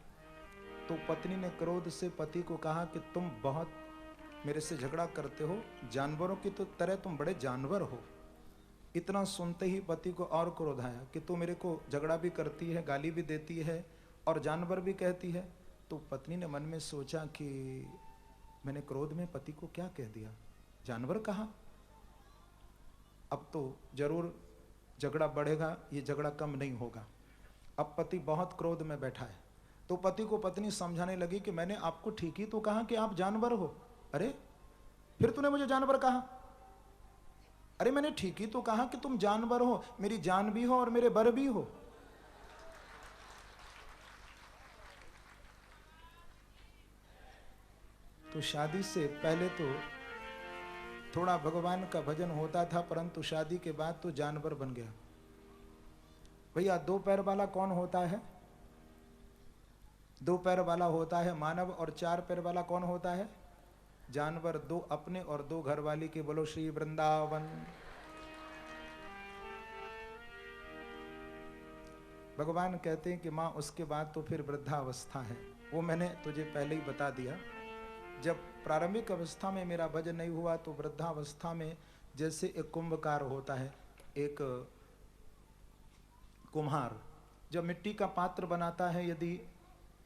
तो पत्नी ने क्रोध से पति को कहा कि तुम बहुत मेरे से झगड़ा करते हो, जानवरों की तो तरह तुम बड़े जानवर हो। इतना सुनते ही पति को और क्रोध आया कि तू मेरे को झगड़ा भी करती है, गाली भी देती है और जानवर भी कहती है। तो पत्नी ने मन में सोचा कि मैंने क्रोध में पति को क्या कह दिया, जानवर कहा। अब तो जरूर झगड़ा बढ़ेगा, ये झगड़ा कम नहीं होगा। अब पति बहुत क्रोध में बैठा है, तो पति को पत्नी समझाने लगी कि मैंने आपको ठीक ही तो कहा कि आप जानवर हो। अरे फिर तूने मुझे जानवर कहा? अरे मैंने ठीक ही तो कहा कि तुम जानवर हो, मेरी जान भी हो और मेरे बर भी हो। तो शादी से पहले तो थोड़ा भगवान का भजन होता था, परंतु शादी के बाद तो जानवर बन गया। भैया दो पैर वाला कौन होता है? दो पैर वाला होता है मानव, और चार पैर वाला कौन होता है? जानवर। दो अपने और दो घरवाली के। बोलो श्री वृंदावन। भगवान कहते हैं कि माँ उसके बाद तो फिर वृद्धावस्था है। वो मैंने तुझे पहले ही बता दिया। जब प्रारंभिक अवस्था में मेरा भजन नहीं हुआ तो वृद्धावस्था में जैसे एक कुंभकार होता है, एक कुम्हार जब मिट्टी का पात्र बनाता है, यदि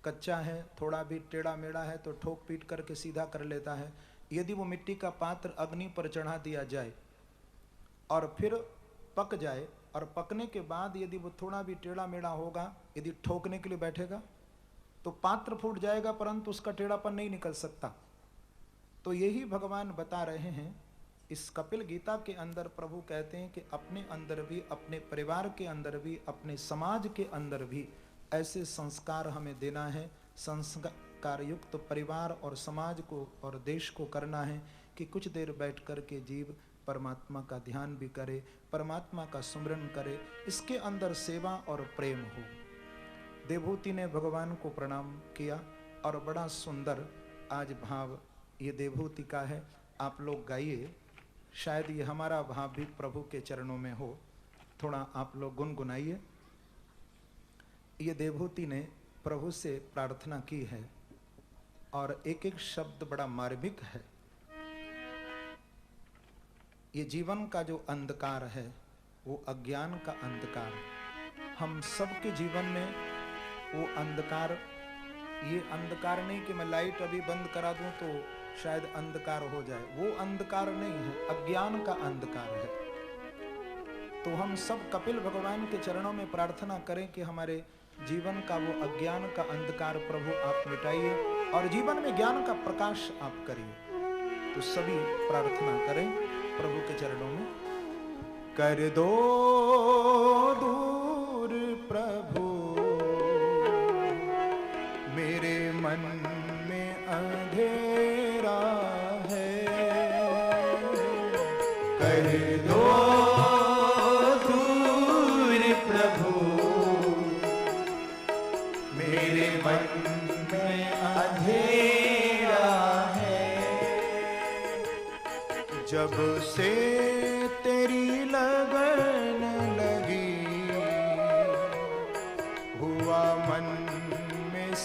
कच्चा है, थोड़ा भी टेढ़ा मेढ़ा है तो ठोक पीट करके सीधा कर लेता है। यदि वो मिट्टी का पात्र अग्नि पर चढ़ा दिया जाए और फिर पक जाए, और पकने के बाद यदि वो थोड़ा भी टेढ़ा मेढ़ा होगा, यदि ठोकने के लिए बैठेगा तो पात्र फूट जाएगा, परंतु उसका टेढ़ापन नहीं निकल सकता। तो यही भगवान बता रहे हैं इस कपिल गीता के अंदर। प्रभु कहते हैं कि अपने अंदर भी, अपने परिवार के अंदर भी, अपने समाज के अंदर भी ऐसे संस्कार हमें देना है। संस्कार युक्त परिवार और समाज को और देश को करना है कि कुछ देर बैठ कर के जीव परमात्मा का ध्यान भी करे, परमात्मा का सुमरन करे, इसके अंदर सेवा और प्रेम हो। देवहूति ने भगवान को प्रणाम किया और बड़ा सुंदर आज भाव ये देवहूति का है। आप लोग गाइए, शायद ये हमारा भाव भी प्रभु के चरणों में हो। थोड़ा आप लोग गुनगुनाइए। ये देवहूति ने प्रभु से प्रार्थना की है और एक एक शब्द बड़ा मार्मिक है। ये जीवन का जो अंधकार है वो अज्ञान का अंधकार, हम सबके जीवन में वो अंधकार, ये अंधकार नहीं कि मैं लाइट अभी बंद करा दूं तो शायद अंधकार हो जाए, वो अंधकार नहीं है, अज्ञान का अंधकार है। तो हम सब कपिल भगवान के चरणों में प्रार्थना करें कि हमारे जीवन का वो अज्ञान का अंधकार प्रभु आप मिटाइए और जीवन में ज्ञान का प्रकाश आप करिए। तो सभी प्रार्थना करें प्रभु के चरणों में। कर दो दूर प्रभु मेरे मन में अंधेरा है, कर दो दूर प्रभु मेरे मन में अंधेरा है। जब से तेरी लगन लगी हुआ मन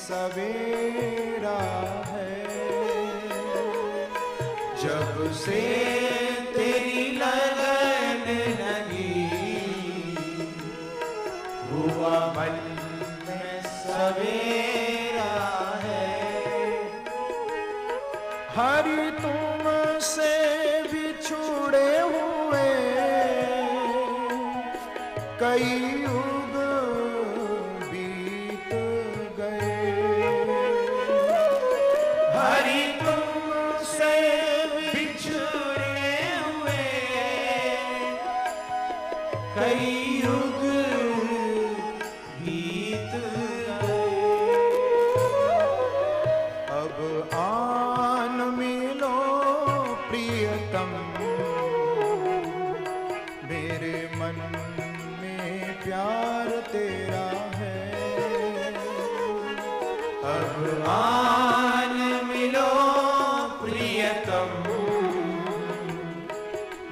सवेरा है। जब से तेरी लगन लगी हुआ मन में सवेरा है। हरि तुमसे बिछुड़े हुए कई युग बीत गए। हरि तुमसे बिछुड़े हुए कई युग बीत गए। अब आन मिलो प्रियतम, मेरे मन में प्यार तेरा है। अब आन मिलो प्रियतम,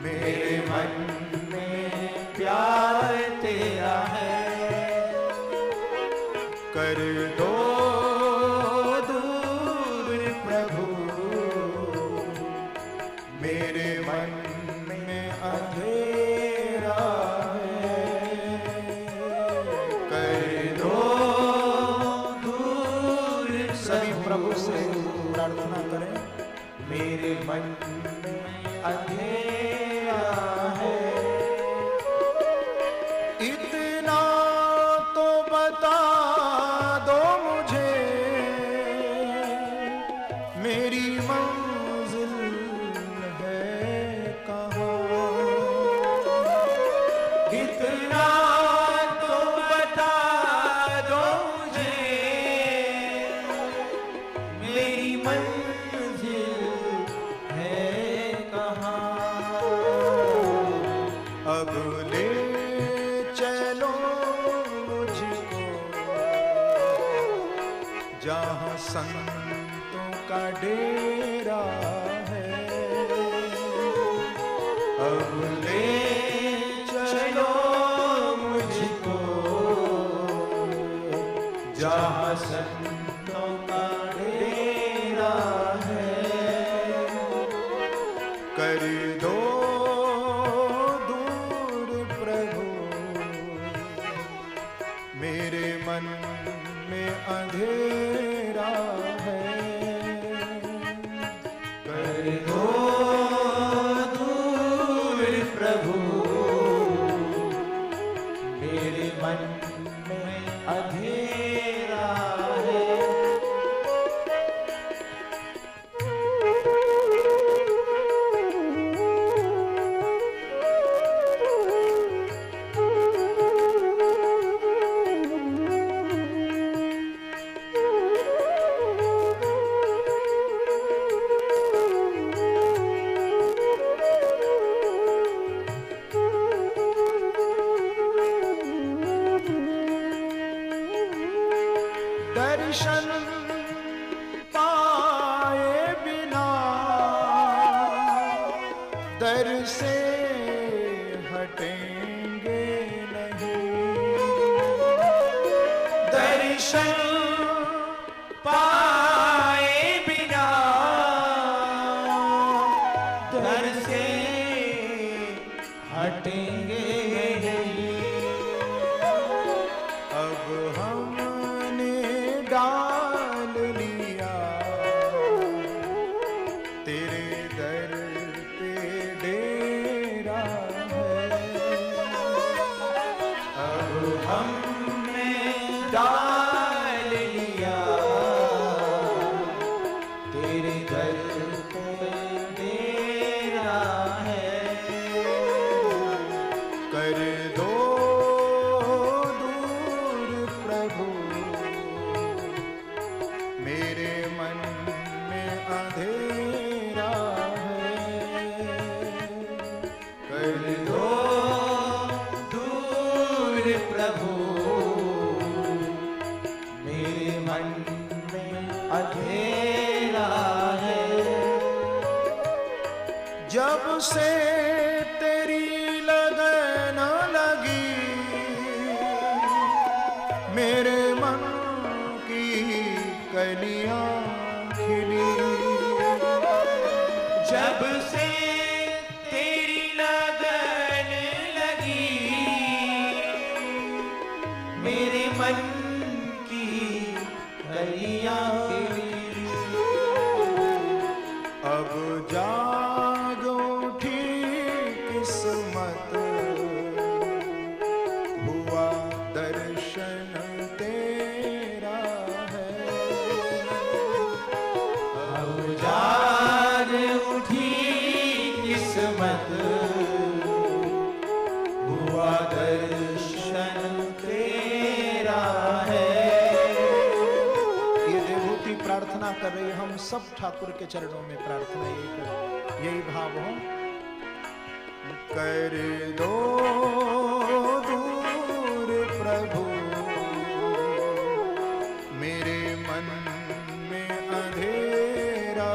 मेरे मन में प्यार तेरा है। कर दो दूर प्रभु मेरे मन में अंधेरा है। कर दो दूर सभी प्रभु से प्रार्थना करें, मेरे मन में अंधेरा है। इतना तो बता दो मुझे, मेरी मंजिल है कहाँ। इतना तो बता दो मुझे, मेरी मंजिल है कहाँ। अब ले चलो मुझको जहाँ संतों का डेरा है। अब ले चलो मुझको जहाँ संतों का डेरा है। कर दो दूर प्रभु मेरे मन में अंधेरा है। कर दो दूर प्रभु मेरे मन में अंधेरा है। दर्शन पाए बिना दर से हटेंगे नहीं। दर्शन पाए बिना दर से हटेंगे नहीं। अब हमने डाल लिया तेरे दर पे डेरा है। अब हमने डाल लिया तेरे दर पे डेरा है। कर दो दूर प्रभु मेरे मन में अंधेरा है। कर दो दूर प्रभु मेरे मन में अंधेरा है। जब से तेरी लगन लगी मेरे मन की कलियां खिली। जब से तेरी लगन लगी मेरे मन की कलियां खिली। अब जाग उठी किस्मत हुआ दर्शन तेरा है। अब जाग उठी किस्मत हुआ दर्शन तेरा है। ये देवहूति प्रार्थना कर रही, हम सब ठाकुर के चरणों में प्रार्थना यही भाव हो। कर दो दूर प्रभु मेरे मन में अंधेरा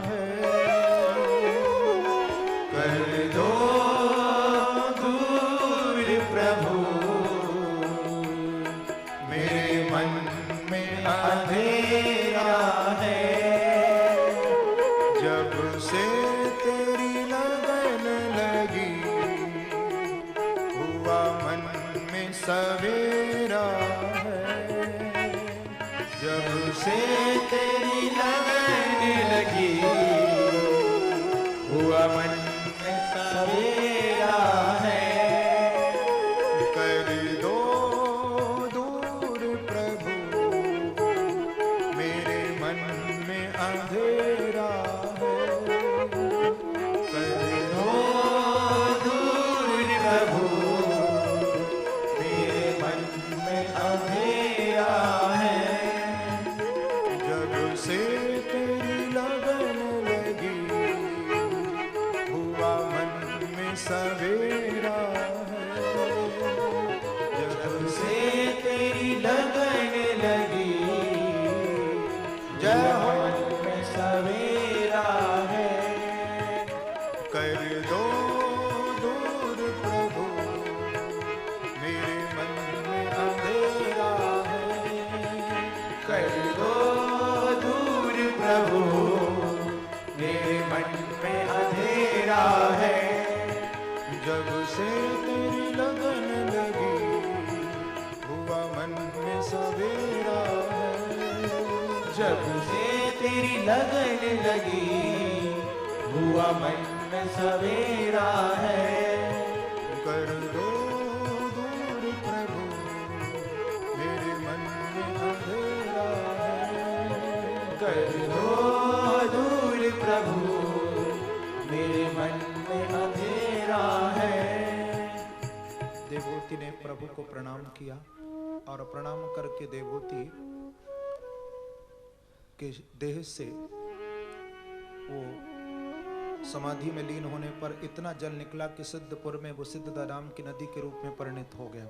है। कर दो दूर प्रभु मेरे मन में अंधेरा है। जब से तेरी लगन लगी हुआ मन में सवेरा है। जब से तेरी लगन लगी हुआ मन में सवेरा है। कर दो दूर प्रभु मेरे मन में अंधेरा है। कर दो दूर प्रभु मेरे मन में अंधेरा है। जब से तेरी लगन लगी हुआ मन में सवेरा है। जब से तेरी लगन लगी जय हो। मन में सवेरा है। कर दो दूर प्रभु मेरे मन में अंधेरा है। कर दो दूर प्रभु मेरे मन में अंधेरा है। जब से तेरी लगन लगी हुआ मन में सवेरा है। जब से तेरी लगन लगी हुआ मन में सवेरा है। कर दो दूर प्रभु मेरे मन में अंधेरा है। कर दो दूर प्रभु मेरे मन में अंधेरा है। देवहूति ने प्रभु को प्रणाम किया और प्रणाम करके देवहूति के देह से वो समाधि में लीन होने पर इतना जल निकला कि सिद्धपुर में वो सिद्धदा नाम की नदी के रूप में परिणत हो गया।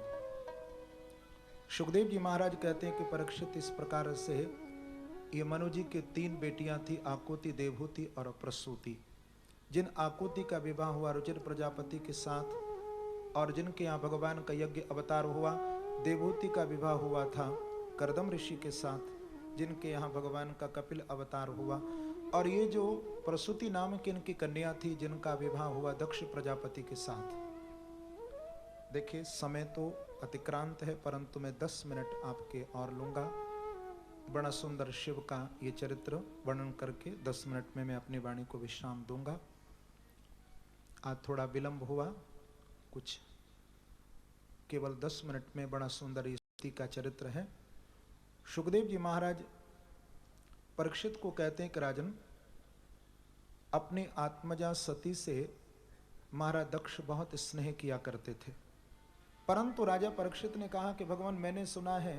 सुखदेव जी महाराज कहते हैं कि परीक्षित इस प्रकार से ये मनु जी के 3 बेटियां थी, आकुति, देवहूति और प्रसूति। जिन आकुति का विवाह हुआ रुचिर प्रजापति के साथ और जिनके यहाँ भगवान का यज्ञ अवतार हुआ, देवहूति का विवाह हुआ था करदम ऋषि के साथ, जिनके यहाँ भगवान का कपिल अवतार हुआ। और ये जो प्रसूति नाम की इनकी कन्या थी जिनका विवाह हुआ दक्ष प्रजापति के साथ। देखिए समय तो अतिक्रांत है, परंतु मैं 10 मिनट आपके और लूंगा। बड़ा सुंदर शिव का ये चरित्र वर्णन करके 10 मिनट में मैं अपनी वाणी को विश्राम दूंगा। आज थोड़ा विलंब हुआ, कुछ केवल 10 मिनट में बड़ा सुंदर ये का चरित्र है। सुखदेव जी महाराज परीक्षित को कहते हैं कि राजन, अपनी आत्मजा सती से महाराज दक्ष बहुत स्नेह किया करते थे, परंतु राजा परीक्षित ने कहा कि भगवान मैंने सुना है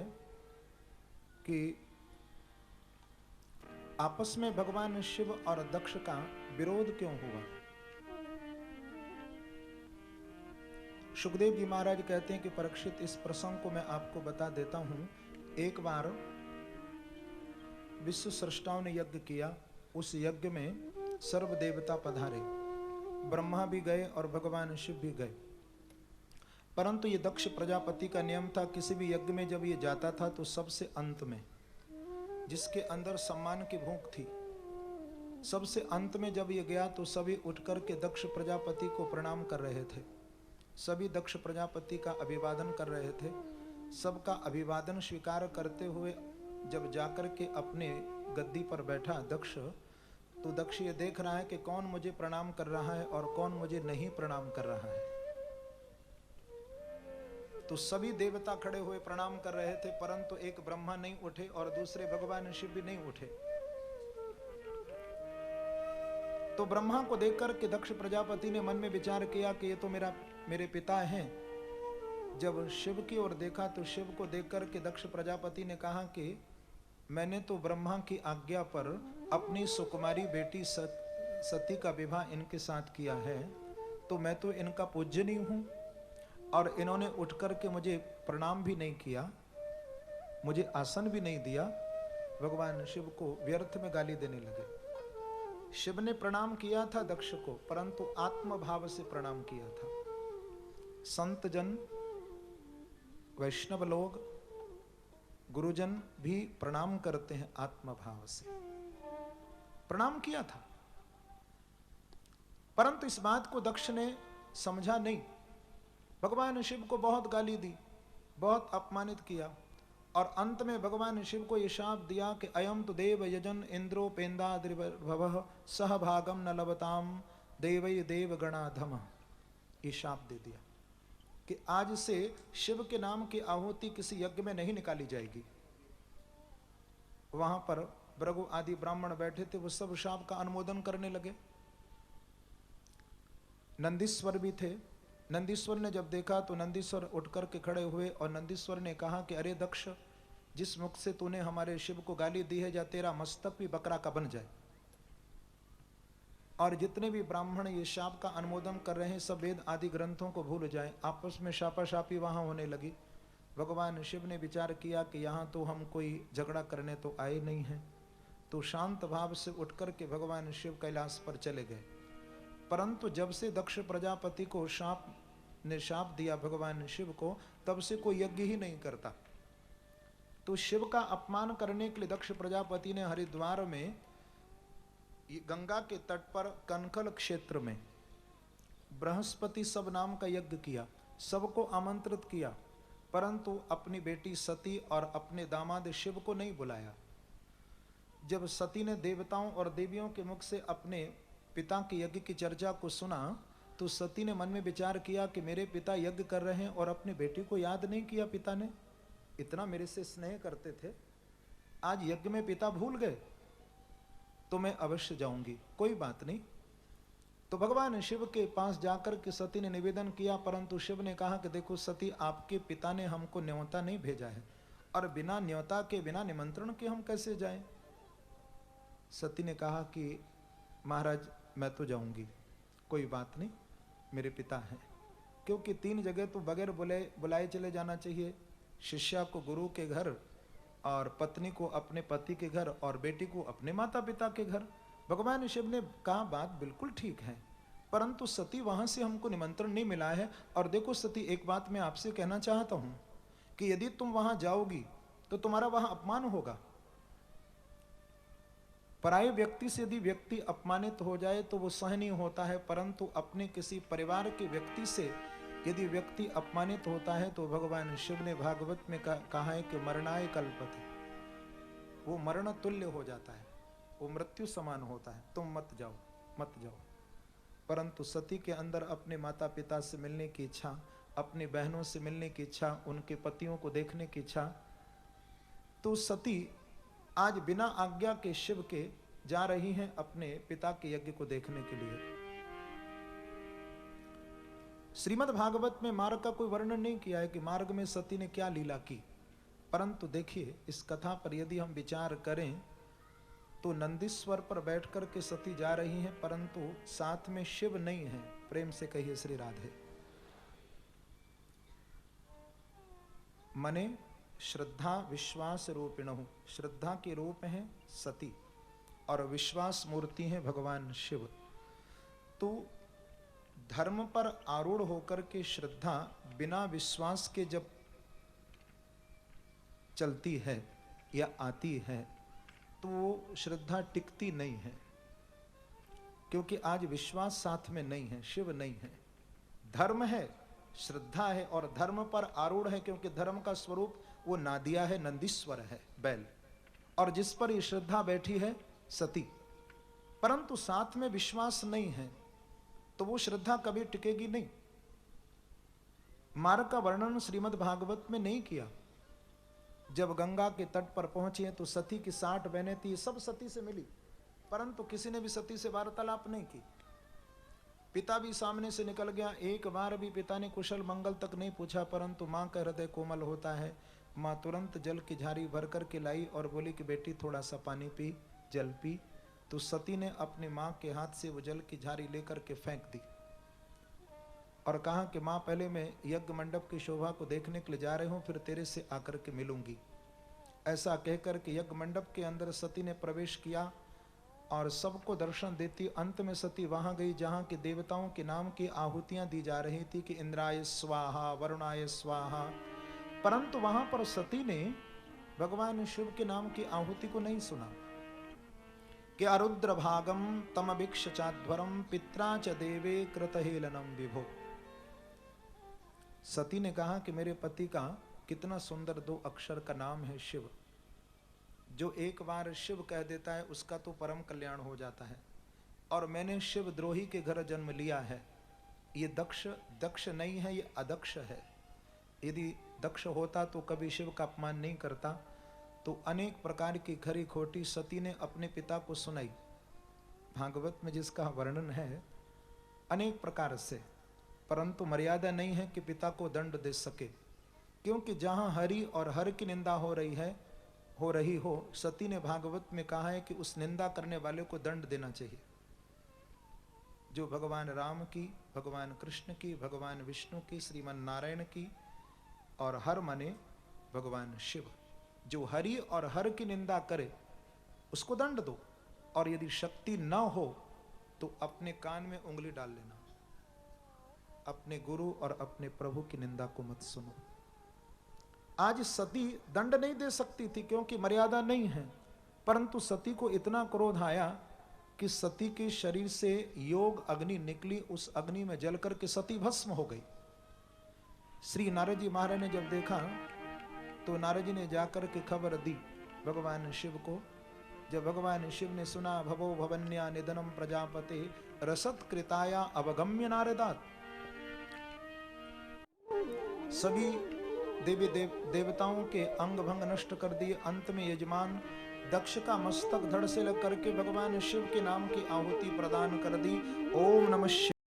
कि आपस में भगवान शिव और दक्ष का विरोध क्यों हुआ। सुखदेव जी महाराज कहते हैं कि परीक्षित इस प्रसंग को मैं आपको बता देता हूं। एक बार विश्व सृष्टाओं ने यज्ञ किया, उस यज्ञ में सर्व देवता पधारे, ब्रह्मा भी गए और भगवान शिव भी गए। परंतु ये दक्ष प्रजापति का नियम था, किसी भी यज्ञ में जब ये जाता था तो सबसे अंत में, जिसके अंदर सम्मान की भूख थी। सबसे अंत में जब ये गया तो सभी उठकर के दक्ष प्रजापति को प्रणाम कर रहे थे। सभी दक्ष प्रजापति का अभिवादन कर रहे थे। सबका अभिवादन स्वीकार करते हुए जब जाकर के अपने गद्दी पर बैठा दक्ष, तो दक्ष ये देख रहा है कि कौन मुझे प्रणाम कर रहा है और कौन मुझे नहीं प्रणाम कर रहा है। तो सभी देवता खड़े हुए प्रणाम कर रहे थे, परंतु एक ब्रह्मा नहीं उठे और दूसरे भगवान शिव भी नहीं उठे। तो ब्रह्मा को देखकर के दक्ष प्रजापति ने मन में विचार किया कि ये तो मेरे पिता हैं। जब शिव की ओर देखा तो शिव को देखकर के दक्ष प्रजापति ने कहा कि मैंने तो ब्रह्मा की आज्ञा पर अपनी सुकुमारी बेटी सती का विवाह इनके साथ किया है, तो मैं तो इनका पूज्यनीय हूं और इन्होंने उठकर के मुझे प्रणाम भी नहीं किया, मुझे आसन भी नहीं दिया। भगवान शिव को व्यर्थ में गाली देने लगे। शिव ने प्रणाम किया था दक्ष को, परंतु आत्म भाव से प्रणाम किया था। संत जन, वैष्णव लोग, गुरुजन भी प्रणाम करते हैं आत्म भाव से। प्रणाम किया था, परंतु इस बात को दक्ष ने समझा नहीं। भगवान शिव को बहुत गाली दी, बहुत अपमानित किया और अंत में भगवान शिव को ये शाप दिया कि अयम तो देव यजन इंद्रो पेंदाद्रिभवः सहभागम न लभताम देवै देवगणाधम। ये शाप दे दिया कि आज से शिव के नाम की आहुति किसी यज्ञ में नहीं निकाली जाएगी। वहां पर भृगु आदि ब्राह्मण बैठे थे, वो सब शाप का अनुमोदन करने लगे। नंदीश्वर भी थे। नंदीश्वर ने जब देखा तो नंदीश्वर उठकर के खड़े हुए और नंदीश्वर ने कहा कि अरे दक्ष, जिस मुख से तूने हमारे शिव को गाली दी है, या तेरा मस्तक भी बकरा का बन जाए। और जितने भी ब्राह्मण ये शाप का अनुमोदन कर रहे हैं, सब वेद आदि ग्रंथों को भूल जाए। आपस में शापाशापी वहां होने लगी। भगवान शिव ने विचार किया कि यहाँ तो हम कोई झगड़ा करने तो आए नहीं हैं, तो शांत भाव से उठकर के भगवान शिव कैलाश पर चले गए। परंतु जब से दक्ष प्रजापति को शाप दिया भगवान शिव को, तब से कोई यज्ञ ही नहीं करता। तो शिव का अपमान करने के लिए दक्ष प्रजापति ने हरिद्वार में गंगा के तट पर कनकल क्षेत्र में बृहस्पति सब नाम का यज्ञ किया, सबको आमंत्रित किया, परंतु अपनी बेटी सती और अपने दामाद शिव को नहीं बुलाया। जब सती ने देवताओं और देवियों के मुख से अपने पिता के यज्ञ की चर्चा को सुना, तो सती ने मन में विचार किया कि मेरे पिता यज्ञ कर रहे हैं और अपनी बेटी को याद नहीं किया। पिता ने इतना मेरे से स्नेह करते थे, आज यज्ञ में पिता भूल गए, तो मैं अवश्य जाऊंगी, कोई बात नहीं। तो भगवान शिव के पास जाकर के सती ने निवेदन किया, परंतु शिव ने कहा कि देखो सती, आपके पिता ने हमको न्योता नहीं भेजा है और बिना न्योता के, बिना निमंत्रण के हम कैसे जाएं। सती ने कहा कि महाराज मैं तो जाऊंगी, कोई बात नहीं, मेरे पिता हैं। क्योंकि 3 जगह तो बगैर बुलाए चले जाना चाहिए। शिष्या को गुरु के घर, और पत्नी को अपने पति के घर, और बेटी को अपने माता पिता के घर। भगवान शिव ने कहा बात बिल्कुल ठीक है, परंतु सती वहां से हमको निमंत्रण नहीं मिला है। और देखो सती, एक बात मैं आपसे कहना चाहता हूं कि यदि तुम वहां जाओगी तो तुम्हारा वहां अपमान होगा। पराये व्यक्ति से यदि व्यक्ति अपमानित हो जाए तो वो सहनीय होता है, परंतु अपने किसी परिवार के व्यक्ति से यदि व्यक्ति अपमानित होता है तो भगवान शिव ने भागवत में कहा है कि मरणाय कल्पते, वो मरण तुल्य हो जाता है, वो मृत्यु समान होता है। तुम मत जाओ, मत जाओ। परंतु सती के अंदर अपने माता पिता से मिलने की इच्छा, अपनी बहनों से मिलने की इच्छा, उनके पतियों को देखने की इच्छा, तो सती आज बिना आज्ञा के शिव के जा रही हैं अपने पिता के यज्ञ को देखने के लिए। श्रीमद् भागवत में मार्ग का कोई वर्णन नहीं किया है कि मार्ग में सती ने क्या लीला की, परंतु देखिए इस कथा पर यदि हम विचार करें तो नंदीश्वर पर बैठकर के सती जा रही हैं, परंतु साथ में शिव नहीं है। प्रेम से कहिए श्री राधे। मने श्रद्धा विश्वास रूपिणहु, श्रद्धा के रूप हैं सती और विश्वास मूर्ति हैं भगवान शिव। तो धर्म पर आरूढ़ होकर के श्रद्धा बिना विश्वास के जब चलती है या आती है तो वो श्रद्धा टिकती नहीं है, क्योंकि आज विश्वास साथ में नहीं है, शिव नहीं है। धर्म है, श्रद्धा है, और धर्म पर आरूढ़ है, क्योंकि धर्म का स्वरूप वो नादिया है, नंदीश्वर है, बैल, और जिस पर ये श्रद्धा बैठी है सती। परंतु साथ में विश्वास नहीं है तो वो श्रद्धा कभी टिकेगी नहीं। मार्ग का वर्णन श्रीमद् भागवत में नहीं किया। जब गंगा के तट पर पहुंचे तो सती की 60 बहनें थी, सब सती से मिली, परंतु किसी ने भी सती से वार्तालाप नहीं की। पिता भी सामने से निकल गया, एक बार भी पिता ने कुशल मंगल तक नहीं पूछा, परंतु मां का हृदय कोमल होता है। मां तुरंत जल की झाड़ी भर करके लाई और बोली कि बेटी थोड़ा सा पानी पी, जल पी। तो सती ने अपने मां के हाथ से वो जल की झाड़ी लेकर के फेंक दी और कहा कि मां, पहले मैं यज्ञ मंडप की शोभा को देखने के लिए जा रही हूं, फिर तेरे से आकर के मिलूंगी। ऐसा कहकर के यज्ञ मंडप के अंदर सती ने प्रवेश किया और सबको दर्शन देती। अंत में सती वहां गई जहां के देवताओं के नाम की आहुतियां दी जा रही थी कि इंद्राय स्वाहा, वरुणाय स्वाहा, परंतु वहां पर सती ने भगवान शिव के नाम की आहुति को नहीं सुना कि अरुद्र भागम तमभिक्ष चाध्वरम पित्रा च देवे कृतहेलनम विभो। सती ने कहा कि मेरे पति का कितना सुंदर 2 अक्षर का नाम है शिव, जो एक बार शिव कह देता है उसका तो परम कल्याण हो जाता है, और मैंने शिव द्रोही के घर जन्म लिया है। ये दक्ष नहीं है, ये अदक्ष है। यदि दक्ष होता तो कभी शिव का अपमान नहीं करता। तो अनेक प्रकार की खरी खोटी सती ने अपने पिता को सुनाई। भागवत में जिसका वर्णन है अनेक प्रकार से, परंतु मर्यादा नहीं है कि पिता को दंड दे सके, क्योंकि जहां हरि और हर की निंदा हो रही हो, सती ने भागवत में कहा है कि उस निंदा करने वाले को दंड देना चाहिए। जो भगवान राम की, भगवान कृष्ण की, भगवान विष्णु की, श्रीमन नारायण की, और हर माने भगवान शिव, जो हरि और हर की निंदा करे उसको दंड दो। और यदि शक्ति न हो तो अपने कान में उंगली डाल लेना। अपने गुरु और अपने प्रभु की निंदा को मत सुनो। आज सती दंड नहीं दे सकती थी क्योंकि मर्यादा नहीं है, परंतु सती को इतना क्रोध आया कि सती के शरीर से योग अग्नि निकली, उस अग्नि में जल करके सती भस्म हो गई। श्री नारद जी महाराज ने जब देखा तो नारद जी ने जाकर के खबर दी भगवान शिव को। जब भगवान शिव ने सुना, भवो भवन्या निधनम प्रजापते रसत कृताया अवगम्य नारदात, सभी देवी देवताओं के अंग भंग नष्ट कर दिए। अंत में यजमान दक्ष का मस्तक धड़ से लग करके भगवान शिव के नाम की आहुति प्रदान कर दी। ओम नमः शिवाय।